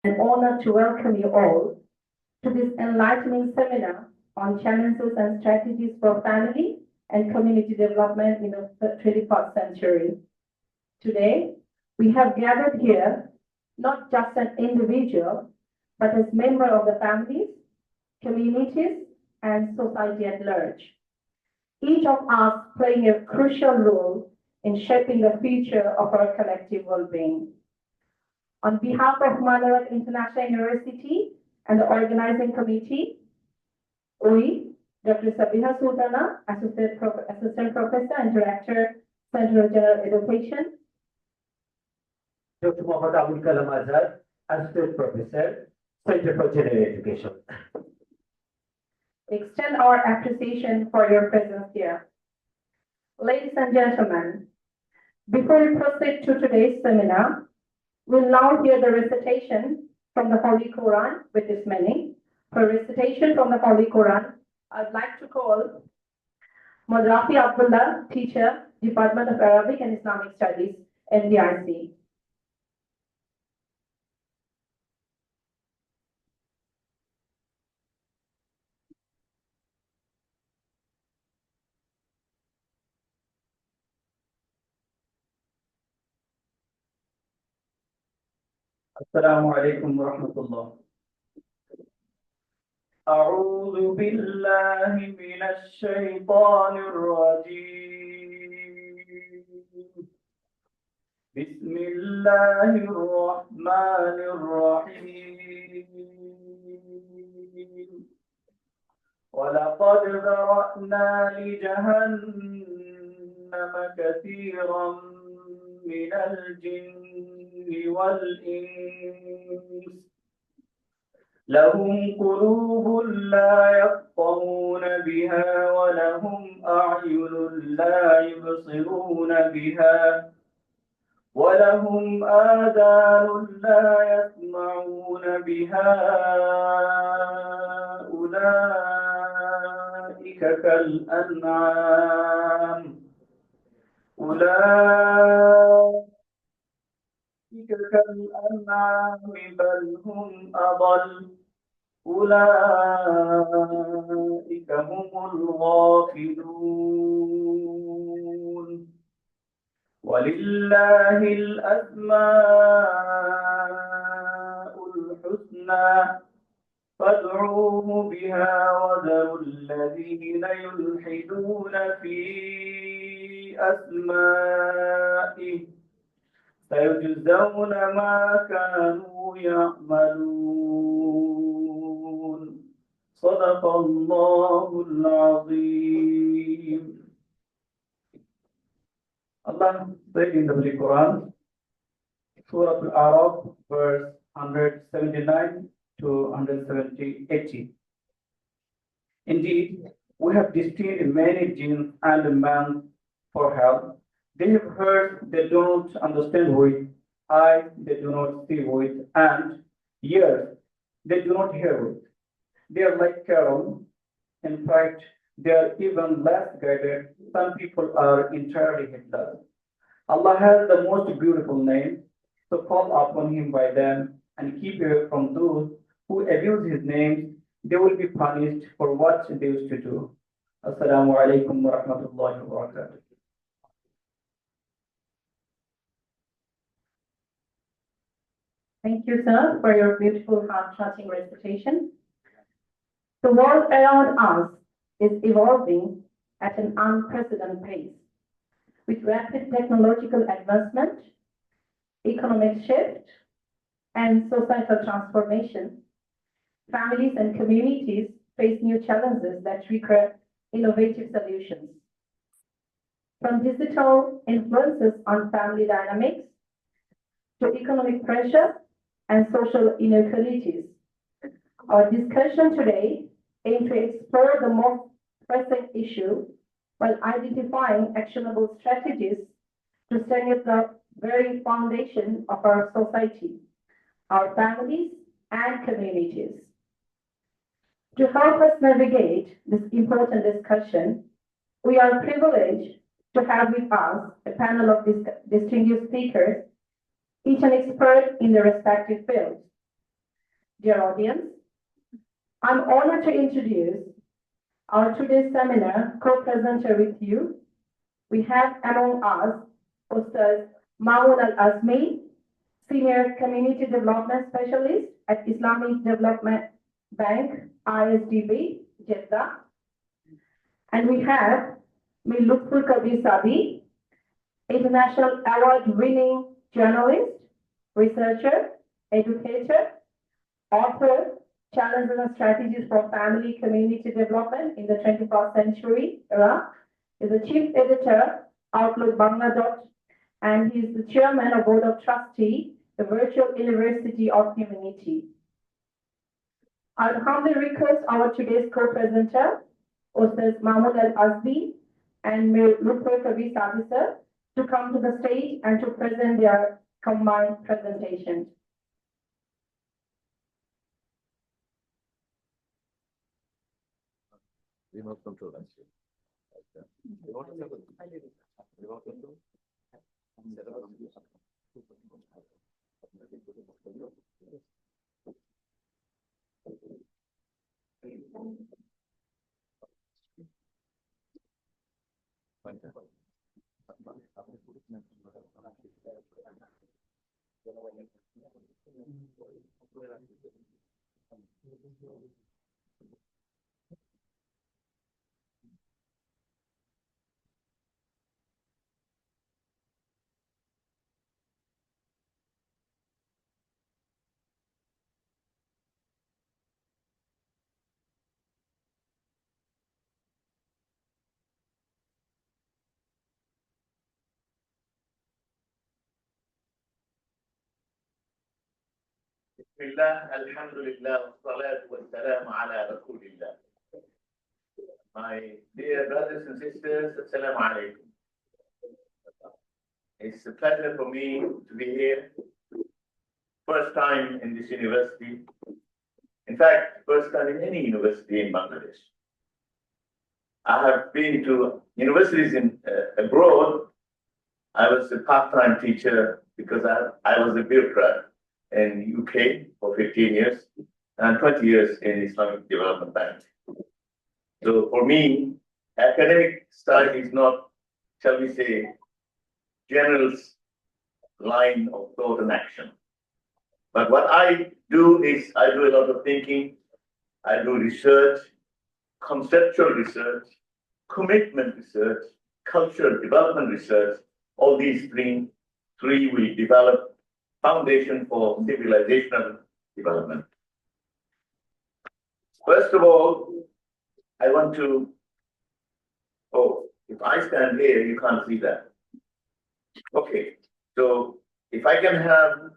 An honor to welcome you all to this enlightening seminar on challenges and strategies for family and community development in the 21st century. Today, we have gathered here not just an individual, but as member of the families, communities, and society at large. Each of us playing a crucial role in shaping the future of our collective well-being. On behalf of Manarat International University and the organizing committee, we, Dr. Sabiha Sultana, Assistant Professor and Director, Center of General Education, Dr. Muhammad Abul Kalam Azhar, Assistant Professor, Center for General Education. Extend our appreciation for your presence here. Ladies and gentlemen, before we proceed to today's seminar, we'll now hear the recitation from the Holy Quran with this meaning. For recitation from the Holy Quran, I'd like to call Madrafi Abdullah, teacher, Department of Arabic and Islamic Studies, MDIC. Assalamu alaikum wa rahmatullah. أعوذ بالله من الشيطان الرجيم. بسم الله الرحمن الرحيم. ولقد ذرأنا لجهنم كثيرا من الجن والإنس لهم قلوب لا يفقهون بها ولهم أعين لا يبصرون بها ولهم آذان لا يسمعون بها أولئك كالأنعام بل هم أضل أولئك هم الغافلون ولله الأسماء الحسنى فادعوه بها وذروا الذين يلحدون في أسمائه سيجزون ما كانوا يعملون صدق الله العظيم. Allah said in the Holy Quran, Surah Al-A'raf, verse 179 to 180. Indeed, we have destined many jinns and men for hell. They have heard, they do not understand with, eyes, they do not see with, and ears, they do not hear with. They are like cattle. In fact, they are even less guided. Some people are entirely heedless. Allah has the most beautiful name, so call upon Him by them and keep away from those who abuse His name. They will be punished for what they used to do. Assalamu alaikum wa rahmatullahi wa barakatuh. Thank you, sir, for your beautiful, heart-touching recitation. The world around us is evolving at an unprecedented pace. With rapid technological advancement, economic shift, and societal transformation, families and communities face new challenges that require innovative solutions. From digital influences on family dynamics to economic pressure and social inequalities, our discussion today aims to explore the most pressing issue while identifying actionable strategies to strengthen the very foundation of our society, our families, and communities. To help us navigate this important discussion, we are privileged to have with us a panel of distinguished speakers, each an expert in their respective fields. dear audience, I'm honored to introduce our today's seminar co-presenter with you. We have among us Ustaz Mahmoud Al-Azmi, Senior Community Development Specialist at Islamic Development Bank, ISDB, Jeddah. And we have Mir Lutful Kabir Sabi, International Award-winning journalist, researcher, educator, author, Challenges and Strategies for Family Community Development in the 21st Century era, is the Chief Editor, Outlook Bangladesh, and he is the Chairman of Board of Trustees, the Virtual University of Humanity. I would humbly request our today's co-presenter, Ustaz Mahmoud Al-Azmi and Mir Lutful Kabir Sabi sir, to come to the stage and to present their combined presentation. Remote control. Remote control. Remote control. Bismillah, alhamdulillah, wassalatu wassalamu ala rasulillah. My dear brothers and sisters, assalamu alaikum. It's a pleasure for me to be here. First time in this university. In fact, first time in any university in Bangladesh. I have been to universities abroad. I was a part-time teacher because I was a bureaucrat in UK for 15 years and 20 years in Islamic Development Bank. So for me, academic style is not, shall we say, general line of thought and action. But what I do is I do a lot of thinking, I do research, conceptual research, commitment research, cultural development research. All these three will develop foundation for civilizational development. First of all, I want to, if I stand here, you can't see that. Okay, so if I can have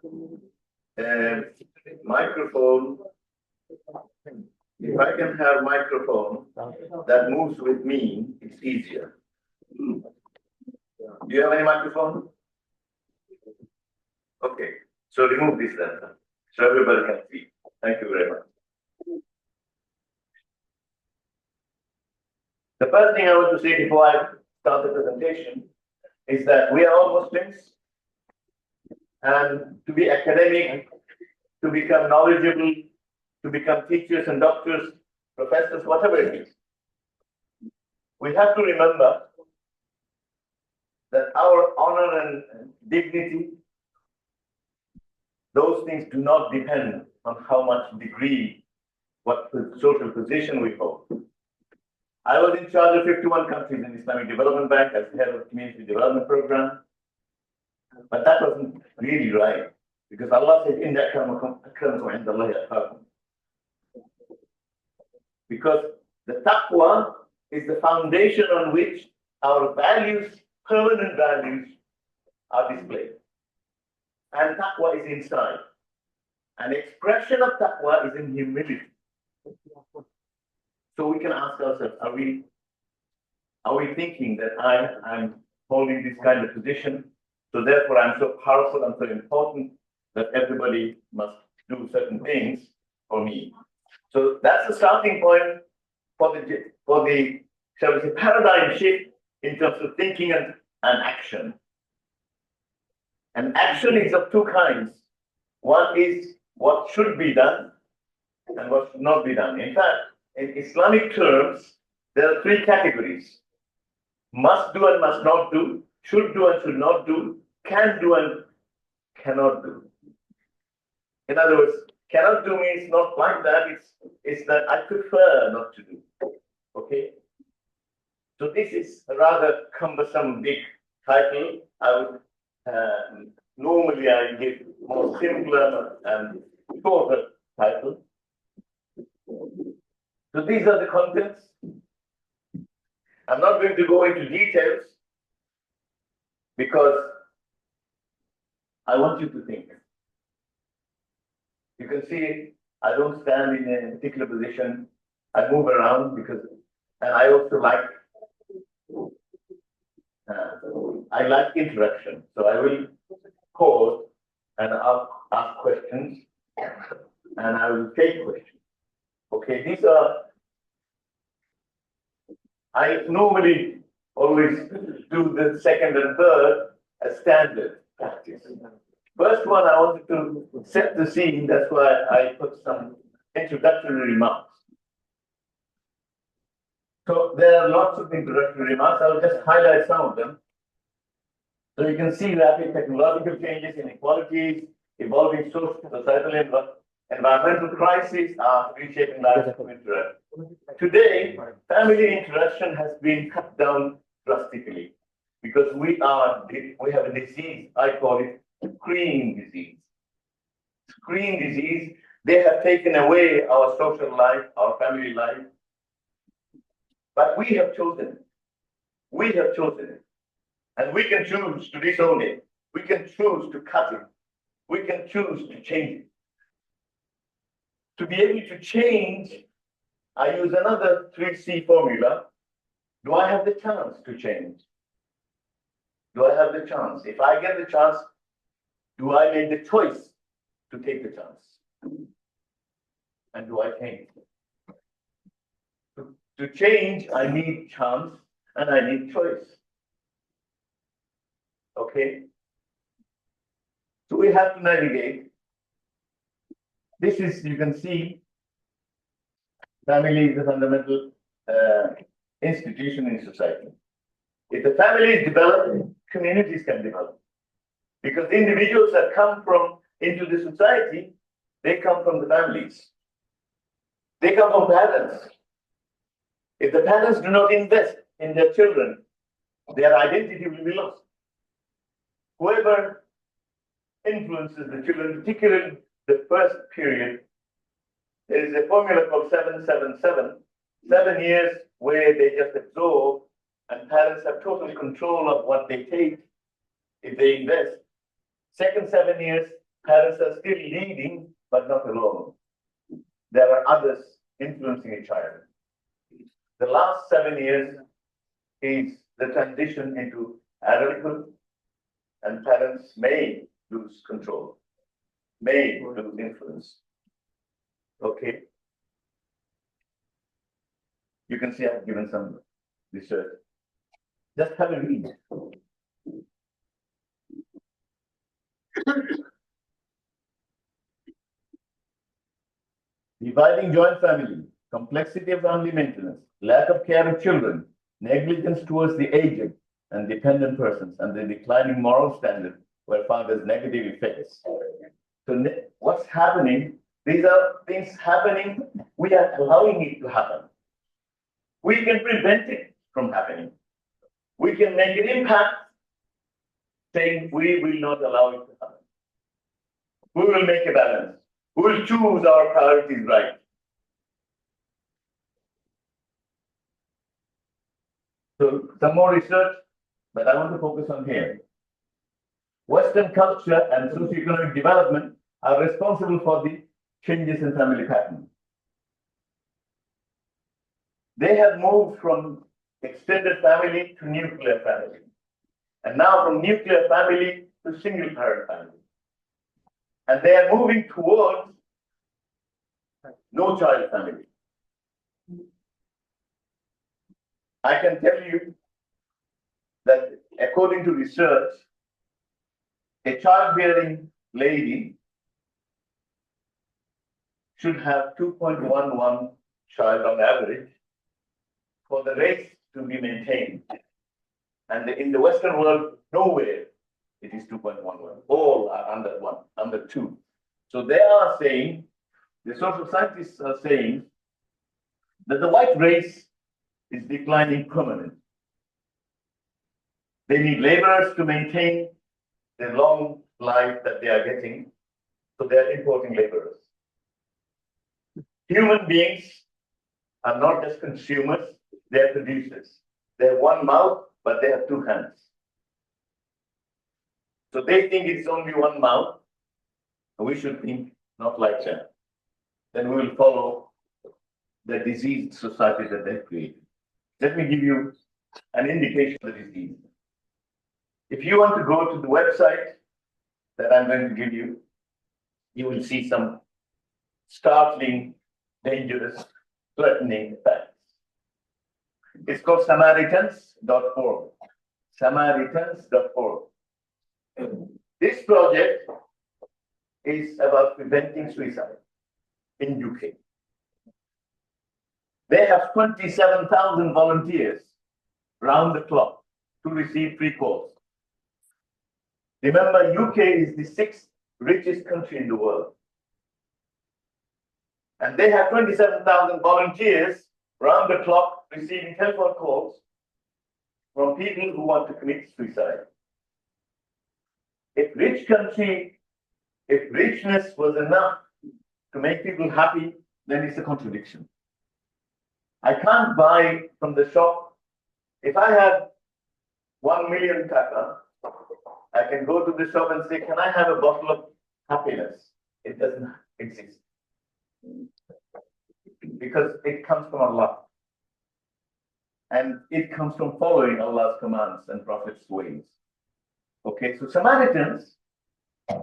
a microphone, that moves with me, it's easier. Do you have any microphone? Okay, so remove this then, so everybody can see. Thank you very much. The first thing I want to say before I start the presentation is that we are all Muslims, and to be academic, to become knowledgeable, to become teachers and doctors, professors, whatever it is, we have to remember that our honor and dignity, those things do not depend on how much degree, what social position we hold. I was in charge of 51 countries in Islamic Development Bank as head of Community Development Program. But that wasn't really right, because Allah said, "Inna akramakum indallahi atqakum." Because the taqwa is the foundation on which our values, permanent values, are displayed. And taqwa is inside. An expression of taqwa is in humility. So we can ask ourselves, are we thinking that I'm holding this kind of position, so therefore I'm so powerful and so important that everybody must do certain things for me? So that's the starting point for the shall we say, paradigm shift in terms of thinking and action. And action is of two kinds. One is what should be done, and what should not be done. In fact, in Islamic terms, there are three categories: must do and must not do, should do and should not do, can do and cannot do. In other words, cannot do means not like that, it's that I prefer not to do. Okay? So this is a rather cumbersome, big title. I would normally I give more simpler and shorter title. So these are the contents. I'm not going to go into details because I want you to think. You can see I don't stand in a particular position. I move around because, and I also like interaction. So I will pause and ask questions, and I will take questions. Okay, these are, I normally always do the second and third as standard practice. First one, I wanted to set the scene. That's why I put some introductory remarks. So there are lots of introductory remarks. I will just highlight some of them. So you can see rapid technological changes, inequalities, evolving social, societal, environmental crises are reshaping lives of interaction. Today, family interaction has been cut down drastically because we have a disease. I call it screen disease. Screen disease. They have taken away our social life, our family life, but we have chosen it. We have chosen it. And we can choose to disown it. We can choose to cut it. We can choose to change it. To be able to change, I use another 3C formula. Do I have the chance to change? Do I have the chance? If I get the chance, do I make the choice to take the chance? And do I change? To change, I need chance and I need choice. Okay? So we have to navigate. This is, you can see, family is a fundamental institution in society. If the family is developed, communities can develop. Because the individuals that come into the society, they come from the families. They come from parents. If the parents do not invest in their children, their identity will be lost. Whoever influences the children, particularly the first period, there is a formula called 7-7-7. 7 years where they just absorb, and parents have total control of what they take if they invest. Second 7 years, parents are still leading, but not alone. There are others influencing a child. The last 7 years is the transition into adulthood, and parents may lose control, may lose influence. Okay. You can see I've given some research. Just have a read. Dividing joint family, complexity of family maintenance, lack of care of children, negligence towards the aged and dependent persons, and the declining moral standard were found as negative effects. So what's happening? These are things happening. We are allowing it to happen. We can prevent it from happening. We can make an impact saying we will not allow it to happen. We will make a balance. We will choose our priorities right. So some more research, but I want to focus on here. Western culture and socioeconomic development are responsible for the changes in family pattern. They have moved from extended family to nuclear family, and now from nuclear family to single parent family. And they are moving towards no child family. I can tell you that according to research, a childbearing lady should have 2.11 child on average for the race to be maintained. And in the Western world, nowhere it is 2.11. All are under 1, under 2. So they are saying, the social scientists are saying, that the white race is declining permanently. They need laborers to maintain the long life that they are getting, so they are importing laborers. Human beings are not just consumers, they are producers. They have one mouth, but they have two hands. So they think it's only one mouth, and we should think not like that. Then we will follow the diseased society that they've created. Let me give you an indication of the disease. If you want to go to the website that I'm going to give you, you will see some startling, dangerous, threatening facts. It's called Samaritans.org. Samaritans.org. This project is about preventing suicide in UK. They have 27,000 volunteers round the clock to receive free calls. Remember, UK is the 6th richest country in the world. And they have 27,000 volunteers round the clock receiving telephone calls from people who want to commit suicide. If richness was enough to make people happy, then it's a contradiction. I can't buy from the shop. If I have 1 million taka, I can go to the shop and say, can I have a bottle of happiness? It doesn't exist. Because it comes from Allah. And it comes from following Allah's commands and Prophet's ways. Okay, so Samaritans,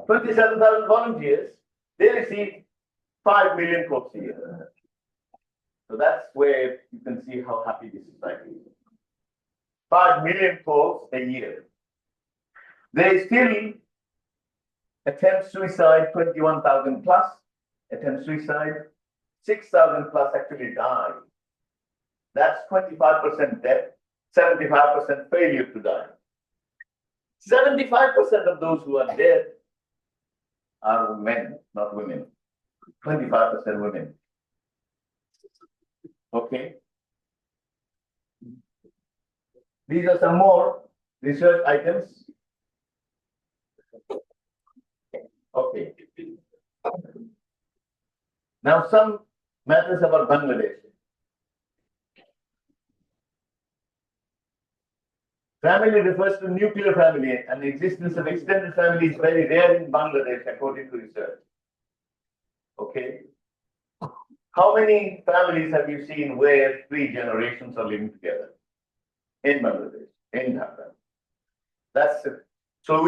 27,000 volunteers, they receive 5 million calls a year. So that's where you can see how happy this society is. 5 million calls a year. They still attempt suicide, 21,000 plus attempt suicide, 6,000 plus actually die. That's 25% death, 75% failure to die. 75% of those who are dead are men, not women. 25% women. Okay. These are some more research items. Okay. Now some matters about Bangladesh. Family refers to nuclear family, and the existence of extended family is very rare in Bangladesh according to research. Okay. How many families have you seen where 3 generations are living together in Bangladesh, in Dhaka? That's it. So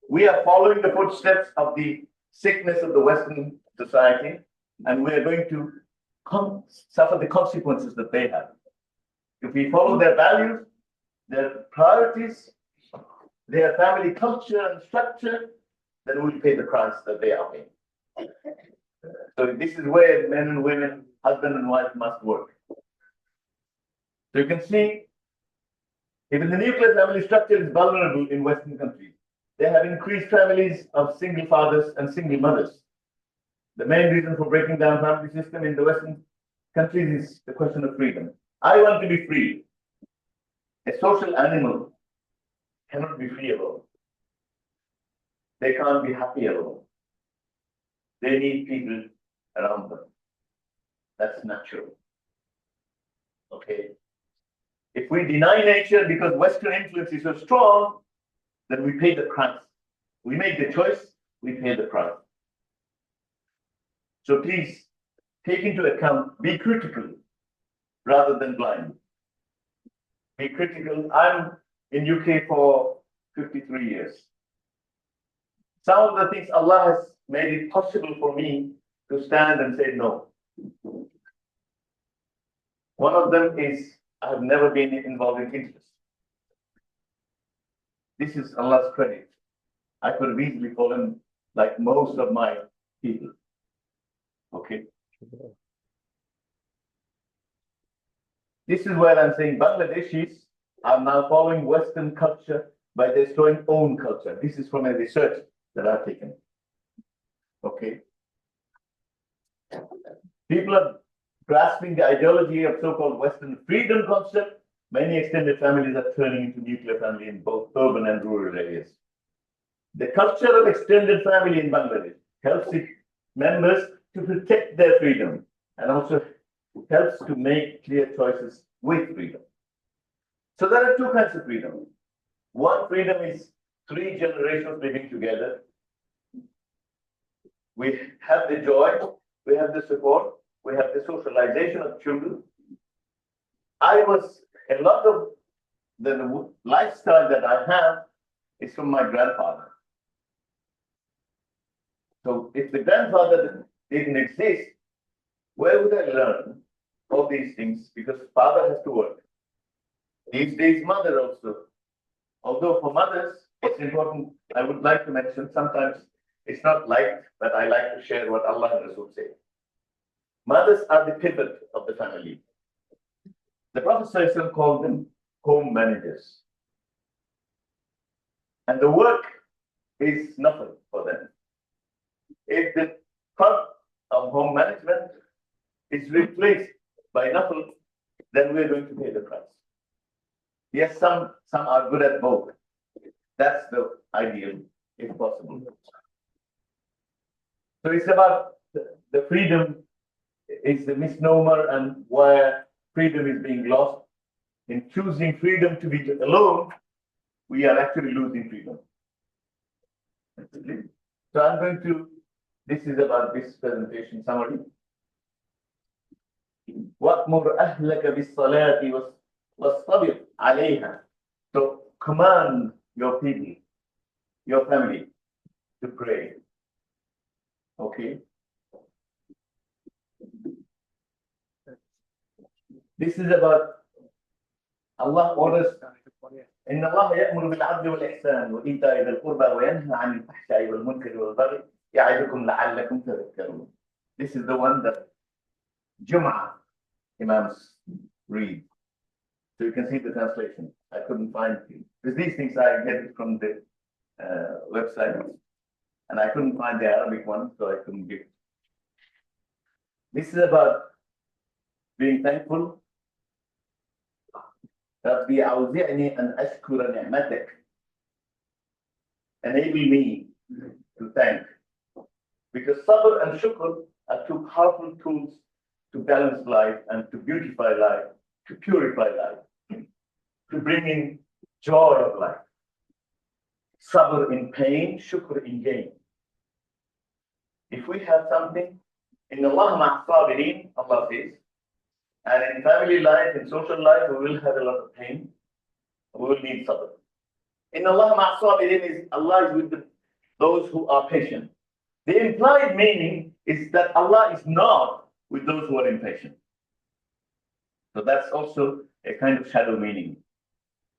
we are following the footsteps of the sickness of the Western society, and we are going to suffer the consequences that they have. If we follow their values, their priorities, their family culture and structure, then we'll pay the price that they are paying. So this is where men and women, husband and wife must work. So you can see, even the nuclear family structure is vulnerable in Western countries. They have increased families of single fathers and single mothers. The main reason for breaking down family system in the Western countries is the question of freedom. I want to be free. A social animal cannot be free alone. They can't be happy alone. They need people around them. That's natural. Okay. If we deny nature because Western influence is so strong, then we pay the price. We make the choice, we pay the price. So please take into account, be critical rather than blind. Be critical. I'm in UK for 53 years. Some of the things Allah has made it possible for me to stand and say no. One of them is I have never been involved in interest. This is Allah's credit. I could have easily fallen like most of my people. Okay. This is where I'm saying Bangladeshis are now following Western culture by destroying own culture. This is from a research that I've taken. Okay. People are grasping the ideology of so-called Western freedom concept. Many extended families are turning into nuclear family in both urban and rural areas. The culture of extended family in Bangladesh helps its members to protect their freedom and also helps to make clear choices with freedom. So there are two kinds of freedom. One freedom is 3 generations living together. We have the joy, we have the support, we have the socialization of children. A lot of the lifestyle that I have is from my grandfather. So if the grandfather didn't exist, where would I learn all these things? Because father has to work. These days, mother also. Although for mothers, it's important, I would like to mention, sometimes it's not liked, but I like to share what Allah and Rasul say. Mothers are the pivot of the family. The Prophet ﷺ called them home managers. And the work is nothing for them. If the part of home management is replaced by nothing, then we're going to pay the price. Yes, some are good at both. That's the ideal, if possible. So it's about the freedom is the misnomer and where freedom is being lost. In choosing freedom to be alone, we are actually losing freedom. So I'm going to, this is about this presentation summary. وَأْمُرْ أَهْلَكَ بِالصَّلَاةِ وَالصَّبِرْ عَلَيْهَا. So command your people, your family, to pray. Okay. This is about Allah orders. إن الله يأمر بالعدل والإحسان وإيتاء ذي القربى وينهى عن الفحشاء والمنكر والبغي يعظكم لعلكم تذكرون. This is the one that Jum'ah Imams read. So you can see the translation. I couldn't find it. Because these things I get it from the website. And I couldn't find the Arabic one, so I couldn't give it. This is about being thankful. ربي أوزعني أن أشكر نعمتك. Enable me to thank. Because sabr and shukr are two powerful tools to balance life and to beautify life, to purify life, to bring in joy of life. Sabr in pain, shukr in gain. If we have something, in Allah ma'sabirin, Allah says, and in family life, in social life, we will have a lot of pain. We will need sabr. In Allah ma'sabirin is Allah is with those who are patient. The implied meaning is that Allah is not with those who are impatient. So that's also a kind of shadow meaning.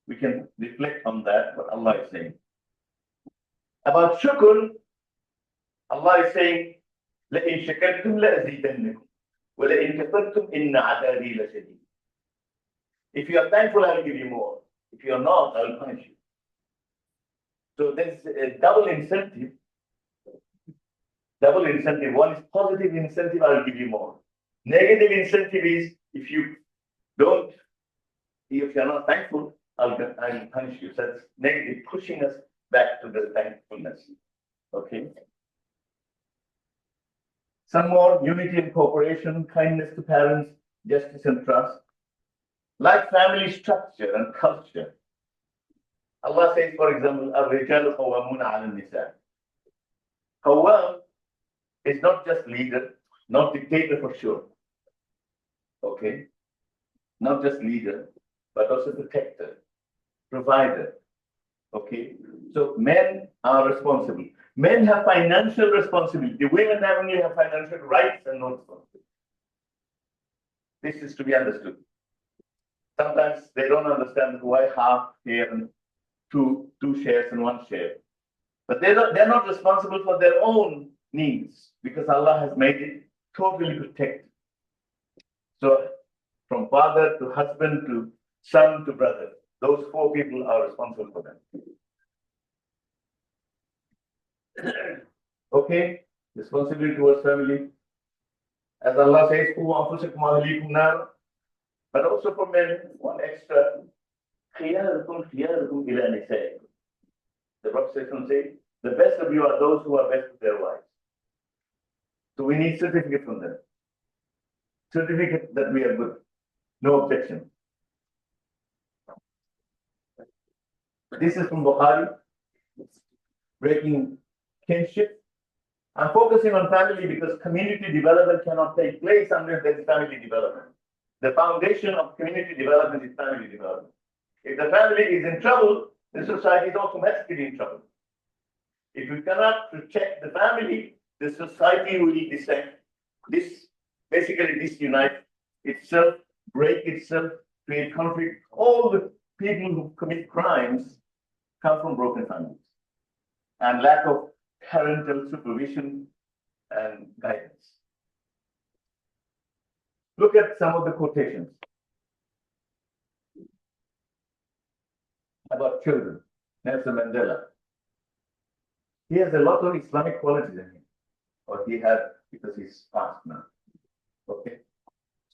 We can reflect on that, what Allah is saying. About shukr, Allah is saying, لَإِن شَكَرْتُمْ لَأَزِيدَنَّكُمْ وَلَإِن كَفَرْتُمْ إِنَّ عَذَابِي لَشَدِيدٌ. If you are thankful, I will give you more. If you are not, I will punish you. So there's a double incentive. Double incentive. One is positive incentive, I will give you more. Negative incentive is if you are not thankful, I will punish you. So that's negative, pushing us back to the thankfulness. Okay. Some more unity and cooperation, kindness to parents, justice and trust. Like family structure and culture. Allah says, for example, الرجال قوامون على النساء. Qawwam is not just leader, not dictator for sure. Okay? Not just leader, but also protector, provider. Okay? So men are responsible. Men have financial responsibility. Women only have financial rights and no responsibility. This is to be understood. Sometimes they don't understand why half here and two shares and one share. But they're not responsible for their own needs because Allah has made it totally protect. So from father to husband to son to brother, those 4 people are responsible for them. Okay, responsibility towards family. As Allah says, but also for men, one extra. The Prophet says, the best of you are those who are best with their wives. So we need certificate from them. Certificate that we are good. No objection. This is from Bukhari. Breaking kinship. I'm focusing on family because community development cannot take place unless there is family development. The foundation of community development is family development. If the family is in trouble, the society is automatically in trouble. If we cannot protect the family, the society will disunite itself, break itself, create conflict. All the people who commit crimes come from broken families and lack of parental supervision and guidance. Look at some of the quotations about children. Nelson Mandela. He has a lot of Islamic qualities in him, or he had because he's past now. Okay.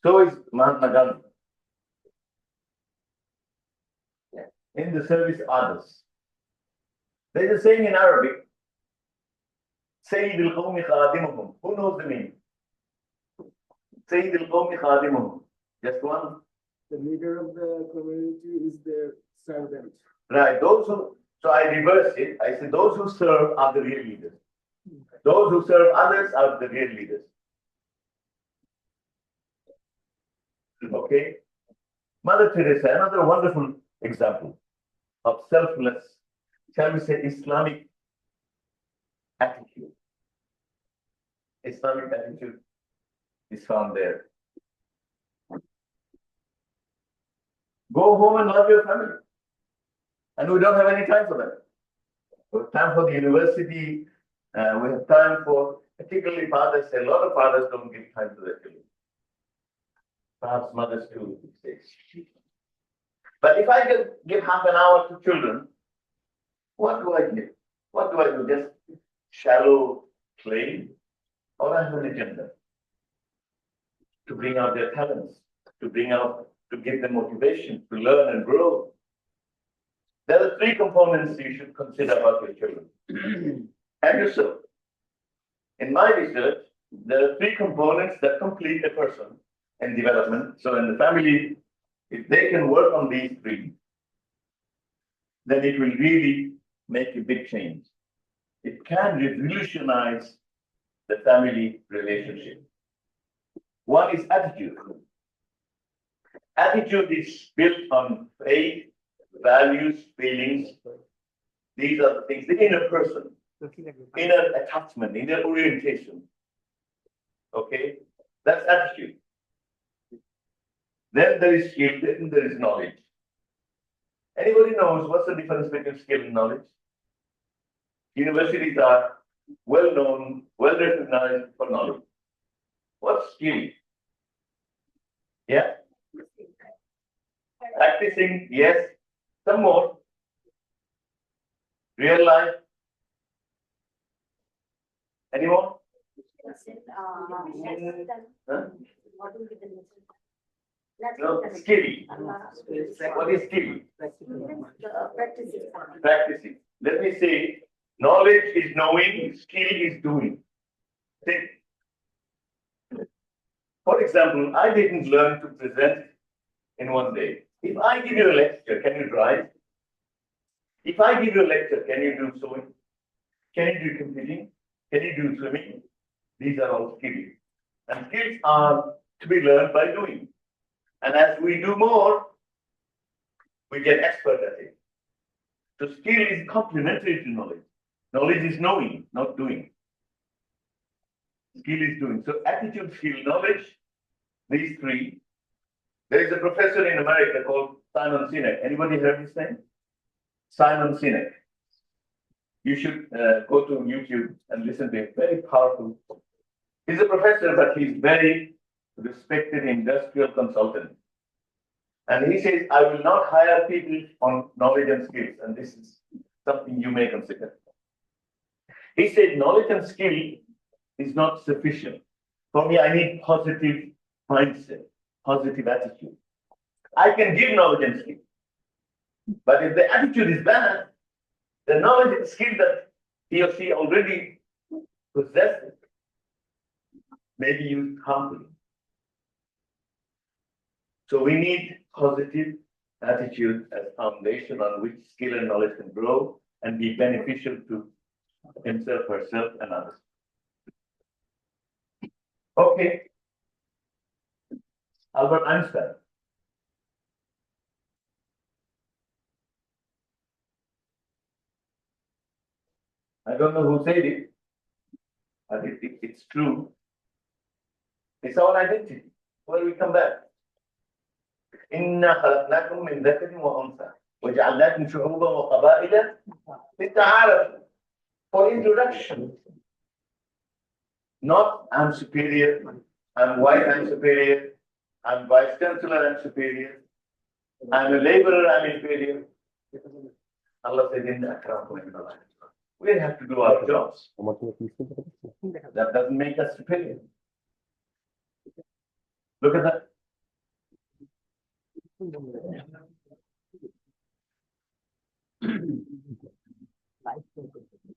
So is Mahatma Gandhi. In the service of others. There is a saying in Arabic, Sayyid al-Qawmi khadimuhum. Who knows the meaning? Sayyid al-Qawmi khadimuhum. Just one. The leader of the community is their servant. Right. So I reverse it. I say those who serve are the real leaders. Those who serve others are the real leaders. Okay. Mother Teresa, another wonderful example of selfless, shall we say, Islamic attitude. Islamic attitude is found there. Go home and love your family. And we don't have any time for that. We have time for the university. We have time for, particularly fathers. A lot of fathers don't give time to their children. Perhaps mothers do these days. But if I can give half an hour to children, what do I give? What do I do? Just shallow play? Or I have an agenda to bring out their talents, to give them motivation, to learn and grow. There are 3 components you should consider about your children and yourself. In my research, there are 3 components that complete a person in development. So in the family, if they can work on these 3, then it will really make a big change. It can revolutionize the family relationship. One is attitude. Attitude is built on faith, values, feelings. These are the things, the inner person, inner attachment, inner orientation. Okay, that's attitude. Then there is skill, then there is knowledge. Anybody knows what's the difference between skill and knowledge? Universities are well known, well recognized for knowledge. What's skill? Yeah? Practicing, yes. Some more. Real life. Any more? Huh? No, skill. What is skill? Practicing. Let me say, knowledge is knowing, skill is doing. See? For example, I didn't learn to present in one day. If I give you a lecture, can you drive? If I give you a lecture, can you do sewing? Can you do computing? Can you do swimming? These are all skills. And skills are to be learned by doing. And as we do more, we get expert at it. So skill is complementary to knowledge. Knowledge is knowing, not doing. Skill is doing. So attitude, skill, knowledge, these 3. There is a professor in America called Simon Sinek. Anybody heard his name? Simon Sinek. You should go to YouTube and listen to him. Very powerful He's a professor, but he's very respected industrial consultant. And he says, I will not hire people on knowledge and skills. And this is something you may consider. He said, knowledge and skill is not sufficient. For me, I need positive mindset, positive attitude. I can give knowledge and skill. But if the attitude is bad, the knowledge and skill that he or she already possesses may be used harmfully. So we need positive attitude as foundation on which skill and knowledge can grow and be beneficial to himself, herself, and others. Okay. Albert Einstein. I don't know who said it, but it's true. It's our identity. Where we come back. إنا خلقناكم من ذكر وأنثى وجعلناكم شعوبا وقبائل للتعارف. For introduction. Not I'm superior, I'm white, I'm superior, I'm vice chancellor, I'm superior, I'm a laborer, I'm inferior. Allah said in the we have to do our jobs. That doesn't make us superior. Look at that.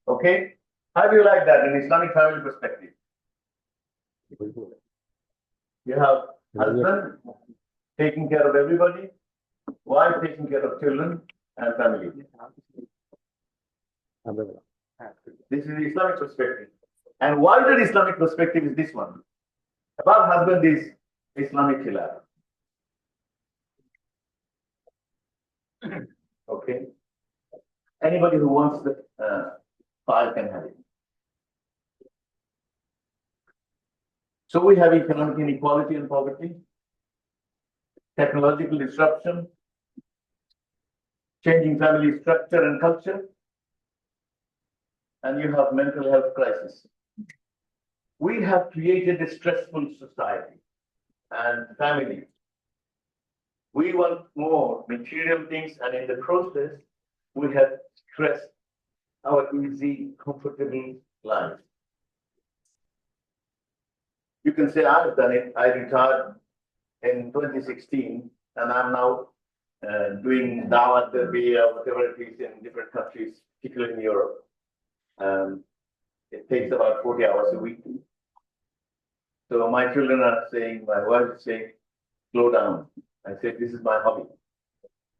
Okay, how do you like that in Islamic family perspective? You have husband taking care of everybody, wife taking care of children and family. This is the Islamic perspective. And wider Islamic perspective is this one. Above husband is Islamic khilaf. Okay. Anybody who wants the file can have it. So we have economic inequality and poverty, technological disruption, changing family structure and culture, and you have mental health crisis. We have created a stressful society and family. We want more material things, and in the process, we have stressed our easy, comfortable life. You can say, I've done it. I retired in 2016, and I'm now doing Dawat Tarbiyah, whatever it is, in different countries, particularly in Europe. It takes about 40 hours a week. So my children are saying, my wife is saying, slow down. I said, this is my hobby.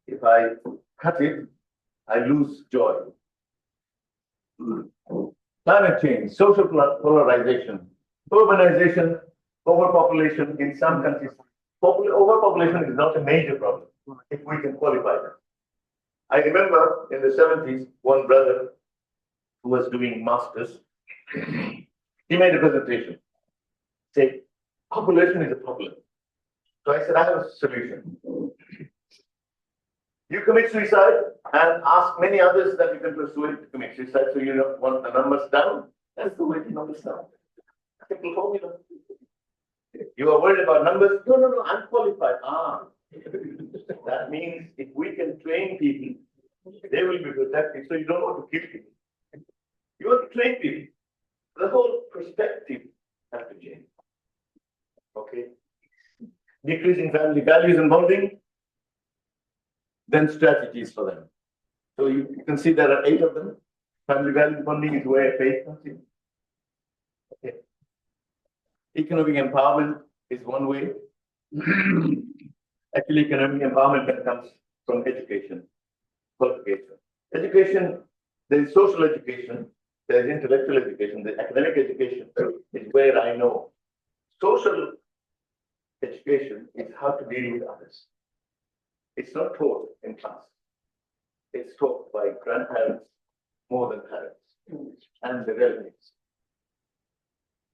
If I cut it, I lose joy. Climate change, social polarization, urbanization, overpopulation in some countries. Overpopulation is not a major problem if we can qualify that. I remember in the 70s, one brother who was doing masters, he made a presentation. Say, population is a problem. So I said, I have a solution. You commit suicide and ask many others that you can persuade to commit suicide, so you don't want the numbers down. That's the way to numbers down. Simple formula. You are worried about numbers? No, I'm qualified. That means if we can train people, they will be protected, so you don't want to kill people. You want to train people. The whole perspective has to change. Okay? Decreasing family values and bonding, then strategies for them. So you can see there are 8 of them. Family values bonding is where faith comes in. Okay. Economic empowerment is one way. Actually, economic empowerment can come from education, qualification. Education, there is social education, there is intellectual education, the academic education is where I know. Social education is how to deal with others. It's not taught in class. It's taught by grandparents more than parents and the relatives.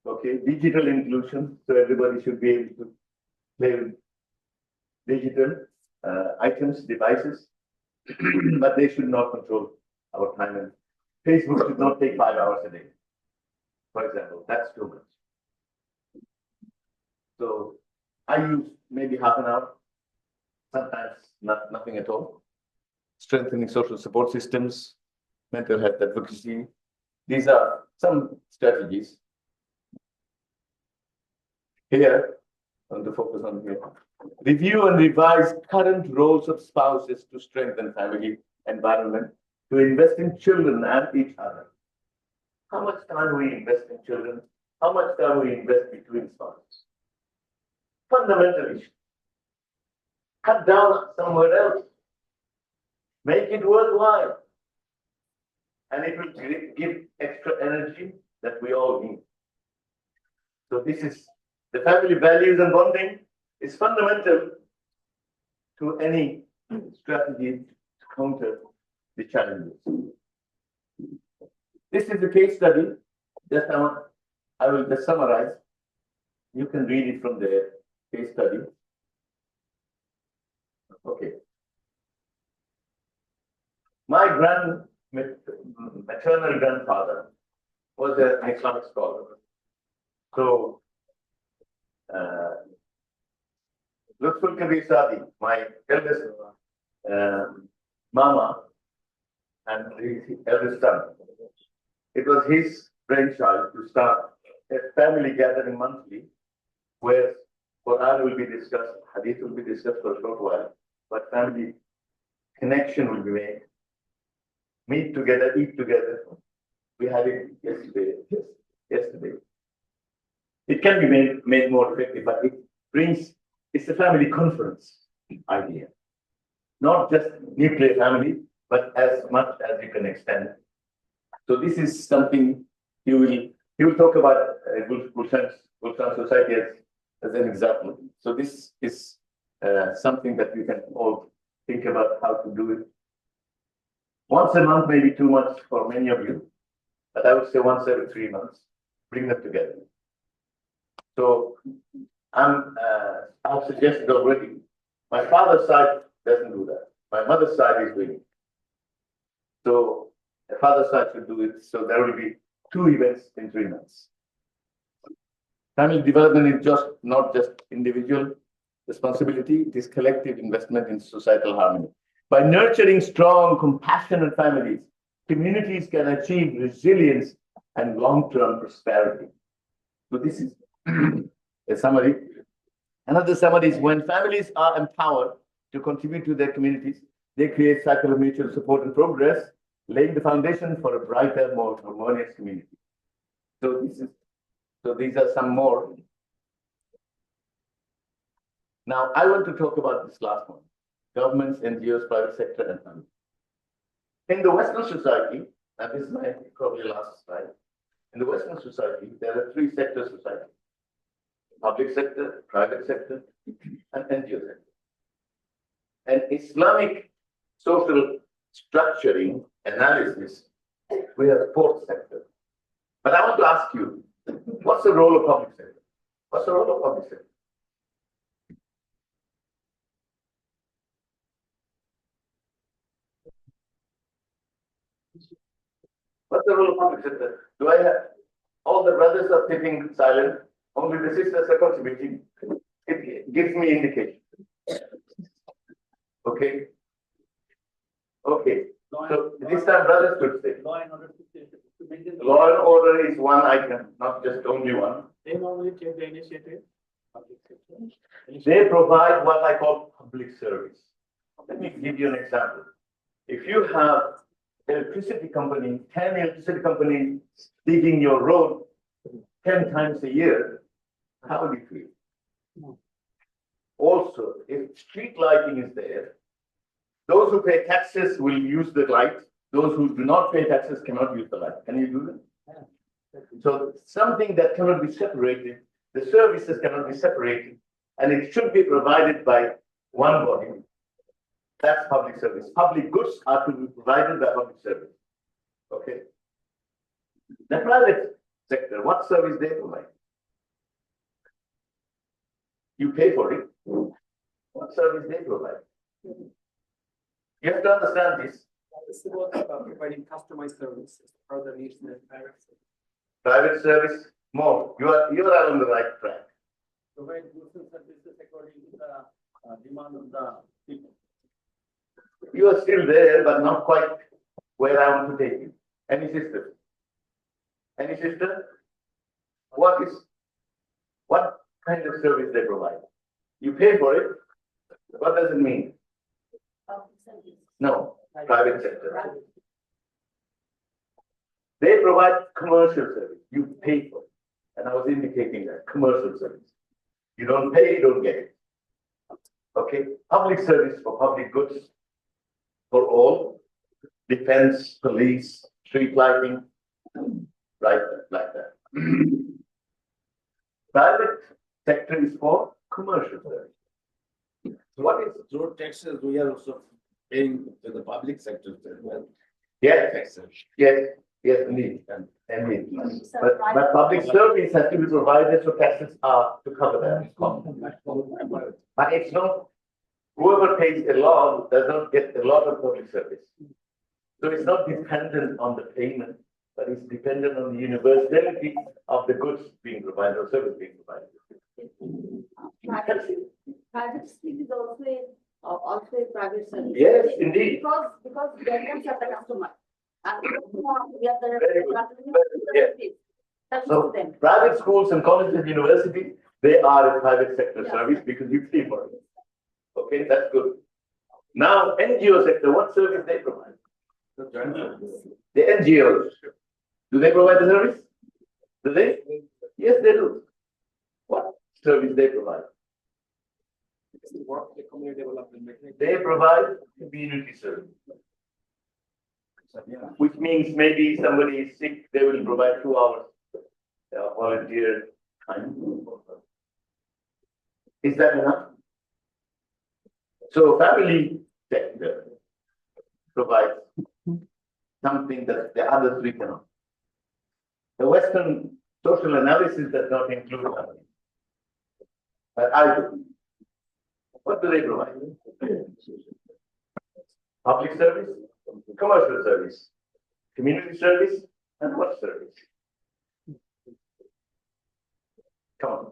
Okay, digital inclusion, so everybody should be able to play with digital items, devices, but they should not control our time. And Facebook should not take 5 hours a day, for example. That's too much. So I use maybe half an hour, sometimes nothing at all. Strengthening social support systems, mental health advocacy. These are some strategies. Here, I want to focus on here. Review and revise current roles of spouses to strengthen family environment, to invest in children and each other. How much time we invest in children? How much time we invest between spouses? Fundamental issue. Cut down somewhere else. Make it worthwhile. And it will give extra energy that we all need. So this is the family values and bonding is fundamental to any strategy to counter the challenges. This is a case study. Just I will just summarize. You can read it from the case study. Okay. My maternal grandfather was an Islamic scholar. So, Lutful Kabir Sadi, my eldest mama and his eldest son, it was his brainchild to start a family gathering monthly where Quran will be discussed, Hadith will be discussed for a short while, but family connection will be made. Meet together, eat together. We had it yesterday. It can be made more effective, but it's a family conference idea. Not just nuclear family, but as much as you can extend. So this is something he will talk about Gulshan society as an example. So this is something that we can all think about how to do it. Once a month, maybe too much for many of you, but I would say once every 3 months, bring them together. So I've suggested already, my father's side doesn't do that. My mother's side is doing it. So the father's side should do it. So there will be 2 events in 3 months. Family development is not just individual responsibility, it is collective investment in societal harmony. By nurturing strong, compassionate families, communities can achieve resilience and long-term prosperity. So this is a summary. Another summary is when families are empowered to contribute to their communities, they create cycle of mutual support and progress, laying the foundation for a brighter, more harmonious community. So these are some more. Now I want to talk about this last one. Governments, NGOs, private sector, and family. In the Western society, and this is my probably last slide, in the Western society, there are 3 sector society: public sector, private sector, and NGO sector. And Islamic social structuring analysis, we have 4th sector. But I want to ask you, what's the role of public sector? What's the role of public sector? What's the role of public sector? Do I have all the brothers are sitting silent, only the sisters are contributing? It gives me indication. Okay. Okay. So this time brothers could say. Law and order to maintain the Law and order is one item, not just only one. They normally take the initiative. They provide what I call public service. Let me give you an example. If you have electricity company, 10 electricity companies digging your road 10 times a year, how do you feel? Also, if street lighting is there, those who pay taxes will use the light. Those who do not pay taxes cannot use the light. Can you do that? So something that cannot be separated, the services cannot be separated, and it should be provided by one body. That's public service. Public goods are to be provided by public service. Okay. The private sector, what service they provide? You pay for it. What service they provide? You have to understand this. It's about providing customized services for the needs in the private sector. Private service, more. You are on the right track. provide goods and services according to the demand of the people. You are still there, but not quite where I want to take you. Any sister? Any sister? What kind of service they provide? You pay for it. What does it mean? No, private sector. They provide commercial service. You pay for it. And I was indicating that commercial service. You don't pay, you don't get it. Okay, public service for public goods for all, defense, police, street lighting, right, like that. Private sector is for commercial service. What is road taxes we are also paying to the public sector as well? Yes, Taxes. yes, indeed, indeed. But public service has to be provided, so taxes are to cover that cost. But it's not, whoever pays a lot does not get a lot of public service. So it's not dependent on the payment, but it's dependent on the universality of the goods being provided or service being provided. Private scheme is also a private service. Yes, indeed. Because vendors are the customer. And we are the. Very good. Yes. That's So them. private schools and colleges and universities, they are a private sector service because you pay for it. Okay, that's good. Now, NGO sector, what service they provide? The NGOs, do they provide the service? Do they? Yes, they do. What service they provide? They provide community service. Which means maybe somebody is sick, they will provide 2 hours volunteer time. Is that enough? So family sector provides something that the other three cannot. The Western social analysis does not include family. But I do. What do they provide? Public service, commercial service, community service, and what service? Come on.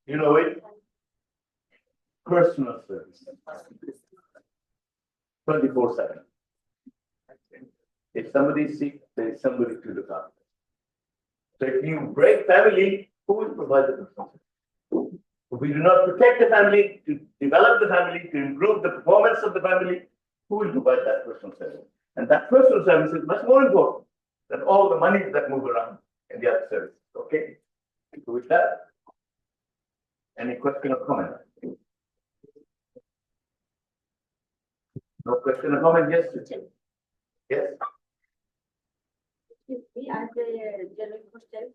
You know it? Personal service. 24/7. If somebody is sick, there is somebody to look after. So if you break family, who will provide the personal service? If we do not protect the family, to develop the family, to improve the performance of the family, who will provide that personal service? And that personal service is much more important than all the money that move around in the other services. Okay? So with that, any question or comment? No question or comment? Yes? Yes? Excuse me, as a general question,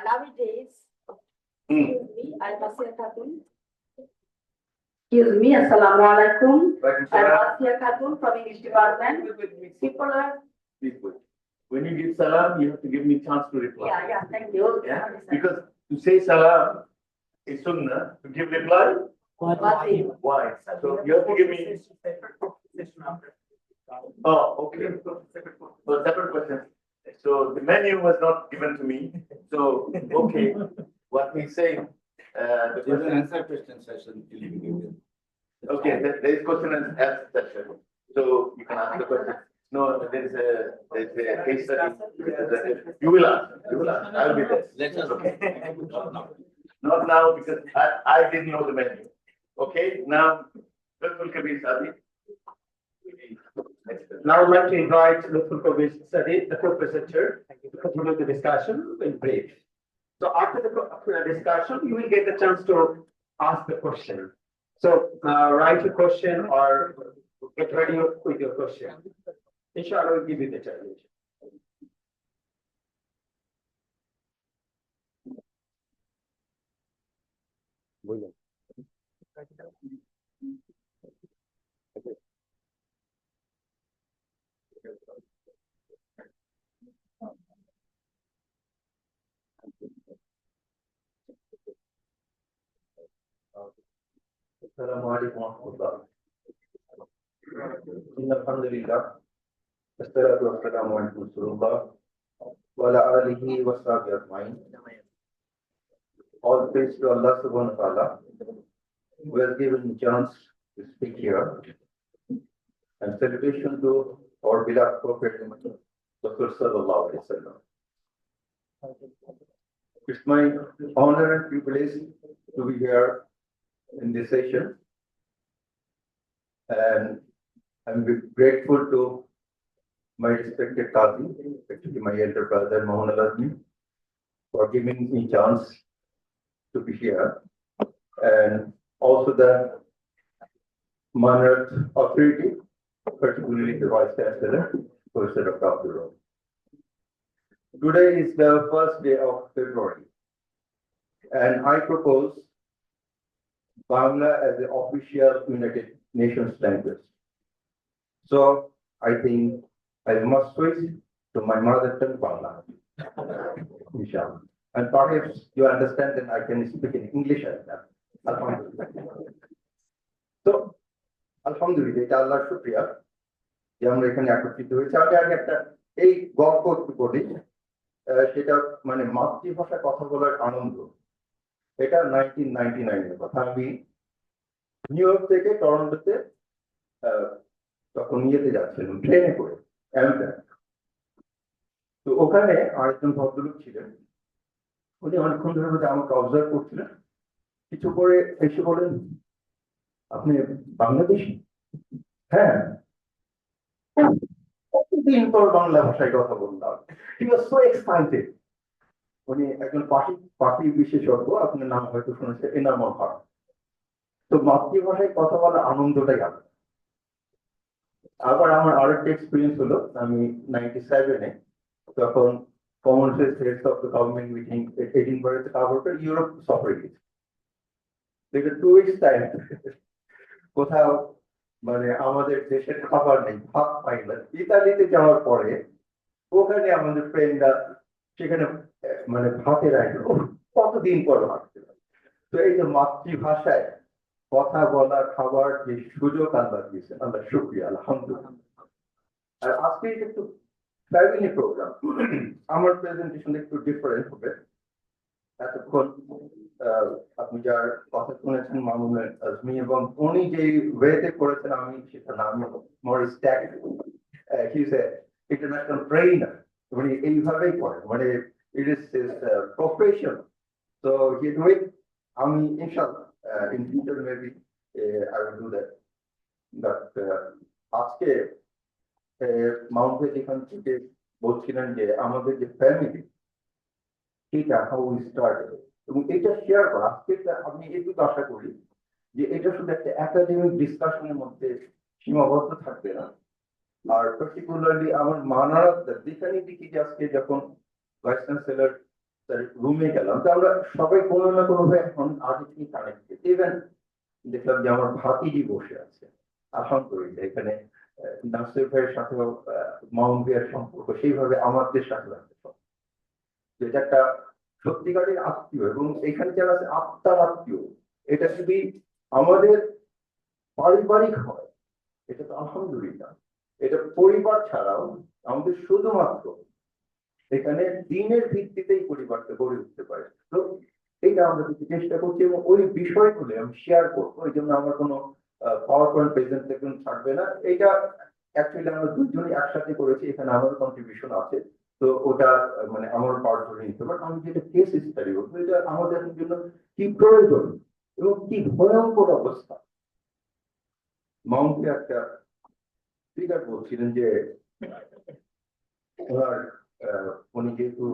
nowadays, Hmm. excuse me, I'm Asiya Khatun. Excuse me, Assalamu alaikum. Right, I'm Sarah? Asiya Khatun from English department. People are, Please wait. When you give salam, you have to give me a chance to reply. yeah, thank you. Yeah? Because to say salam is sunnah, to give reply, Wajib. why? So you have to give me. Oh, okay. So separate question. So the menu was not given to me. So, okay, what he's saying, the There's an question, answer question session. okay, there is question and answer session. So you can ask the question. No, there's a case study. You will answer, I'll be there. Let us. Okay. Not now because I didn't know the menu. Okay, now, Lutful Kabir Sadi. Now I'd like to invite Lutful Kabir Sadi, the co-presenter, to continue the discussion in brief. So after the discussion, you will get the chance to ask the question. So write your question or get ready with your question. Inshallah, we'll give you the challenge. السلام عليكم ورحمة الله. إن الحمد لله والصلاة والسلام على رسول الله وعلى آله وصحبه أجمعين. All praise to Allah subhanahu wa ta'ala, who has given me chance to speak here. And salutation to our beloved Prophet Muhammad sallallahu alaihi wasallam. It's my honor and privilege to be here in this session. And I'm grateful to my respected Qazi, actually my elder brother Manarat, for giving me chance to be here. And also the Manarat authority, particularly the Vice Chancellor, Professor Dr. Abdul. Today is the first day of February, and I propose Bangla as the official United Nations language. So I think I must switch to my mother tongue Bangla, inshallah. And perhaps you understand that I can speak in English as well. Alhamdulillah. So, Alhamdulillah, এটা আল্লাহর শুকরিয়া যে আমরা এখানে একত্রিত হয়েছি। আমি আগে একটা এই গল্প একটু বলি, সেটা মানে মাতৃভাষায় কথা বলার আনন্দ। এটা 1999 এর কথা। আমি নিউ ইয়র্ক থেকে টরন্টোতে তখন ইয়েতে যাচ্ছিলাম ট্রেনে করে আমেরিকা। তো ওখানে আরেকজন ভদ্রলোক ছিলেন, উনি অনেকক্ষণ ধরে আমাকে অবজার্ভ করছিলেন। কিছু করে এসে বলেন, আপনি বাংলাদেশী? হ্যাঁ। কতদিন পর বাংলা ভাষায় কথা বললাম। He was so excited. উনি একজন পাখি বিশেষজ্ঞ, আপনার নাম হয়তো শুনেছেন, এনামল হক। তো মাতৃভাষায় কথা বলার আনন্দটাই আলাদা। আবার আমার আরেকটা এক্সপিরিয়েন্স হলো, আমি 97-এ তখন Commonwealth heads of the government meeting এডিনবারাতে কভার করে ইউরোপ সফরে গেছি। দেখে 2 weeks টাইম কোথাও মানে আমাদের দেশের খাবার নেই, ভাত পাই না। ইতালিতে যাওয়ার পরে ওখানে আমাদের ফ্রেন্ডরা সেখানে মানে ভাতের আইটেম, কতদিন পর ভাত খেলাম। তো এই যে মাতৃভাষায় কথা বলা, খাবার যে সুযোগ আল্লাহ দিয়েছেন, আল্লাহ শুকরিয়া, আলহামদুলিল্লাহ। আর আজকে একটু ফ্যামিলি প্রোগ্রাম, আমার প্রেজেন্টেশন একটু ডিফারেন্ট হবে। এতক্ষণ আপনি যার কথা শুনেছেন মামুন আজমি, এবং উনি যে ওয়েতে করেছেন আমি সেটা নাম Morris Tag, he is a international trainer. উনি এইভাবেই করেন, মানে ইট ইজ হিজ প্রফেশন। তো হি ডু ইট। আমি ইনশাআল্লাহ in future maybe I will do that. But আজকে মাউন্ট যেখান থেকে বলছিলেন যে আমাদের যে ফ্যামিলি, সেটা হাউ উই স্টার্টেড, এবং এটা শেয়ার করা। আজকে আমি এটুকু আশা করি যে এটা শুধু একটা একাডেমিক ডিসকাশনের মধ্যে সীমাবদ্ধ থাকবে না। আর পার্টিকুলারলি আমার মানারাত যেখানে দেখি যে আজকে যখন ভাইস চ্যান্সেলর রুমে গেলাম, তো আমরা সবাই কোনো না কোনো ভাবে এখন আগে থেকে কানেক্টেড। ইভেন দেখলাম যে আমার ভাতিজি বসে আছে, আলহামদুলিল্লাহ। এখানে নাসির ভাইয়ের সাথেও মাউন্ট ভাইয়ের সম্পর্ক সেইভাবে আমাদের সাথে রাখতে হবে। এটা একটা সত্যিকারের আত্মীয়, এবং এখানে যারা আছে আত্মার আত্মীয়। এটা যদি আমাদের পারিবারিক হয়, এটা তো আলহামদুলিল্লাহ। এটা পরিবার ছাড়াও আমাদের শুধুমাত্র এখানে দিনের ভিত্তিতেই পরিবারটা গড়ে উঠতে পারে। তো এইটা আমরা চেষ্টা করছি, এবং ওই বিষয়গুলো আমি শেয়ার করবো। এই জন্য আমার কোনো পাওয়ার পয়েন্ট প্রেজেন্টেশন থাকবে না। এটা অ্যাকচুয়ালি আমরা দুজনই একসাথে করেছি, এখানে আমার কন্ট্রিবিউশন আছে। তো ওটা মানে আমার পার্ট ধরে নিতে পারে। আমি যেটা কেস স্টাডি করবো, এটা আমাদের জন্য কি প্রয়োজন এবং কি ভয়ঙ্কর অবস্থা। মাউন্টে একটা স্পিকার বলছিলেন যে ওনার উনি যেহেতু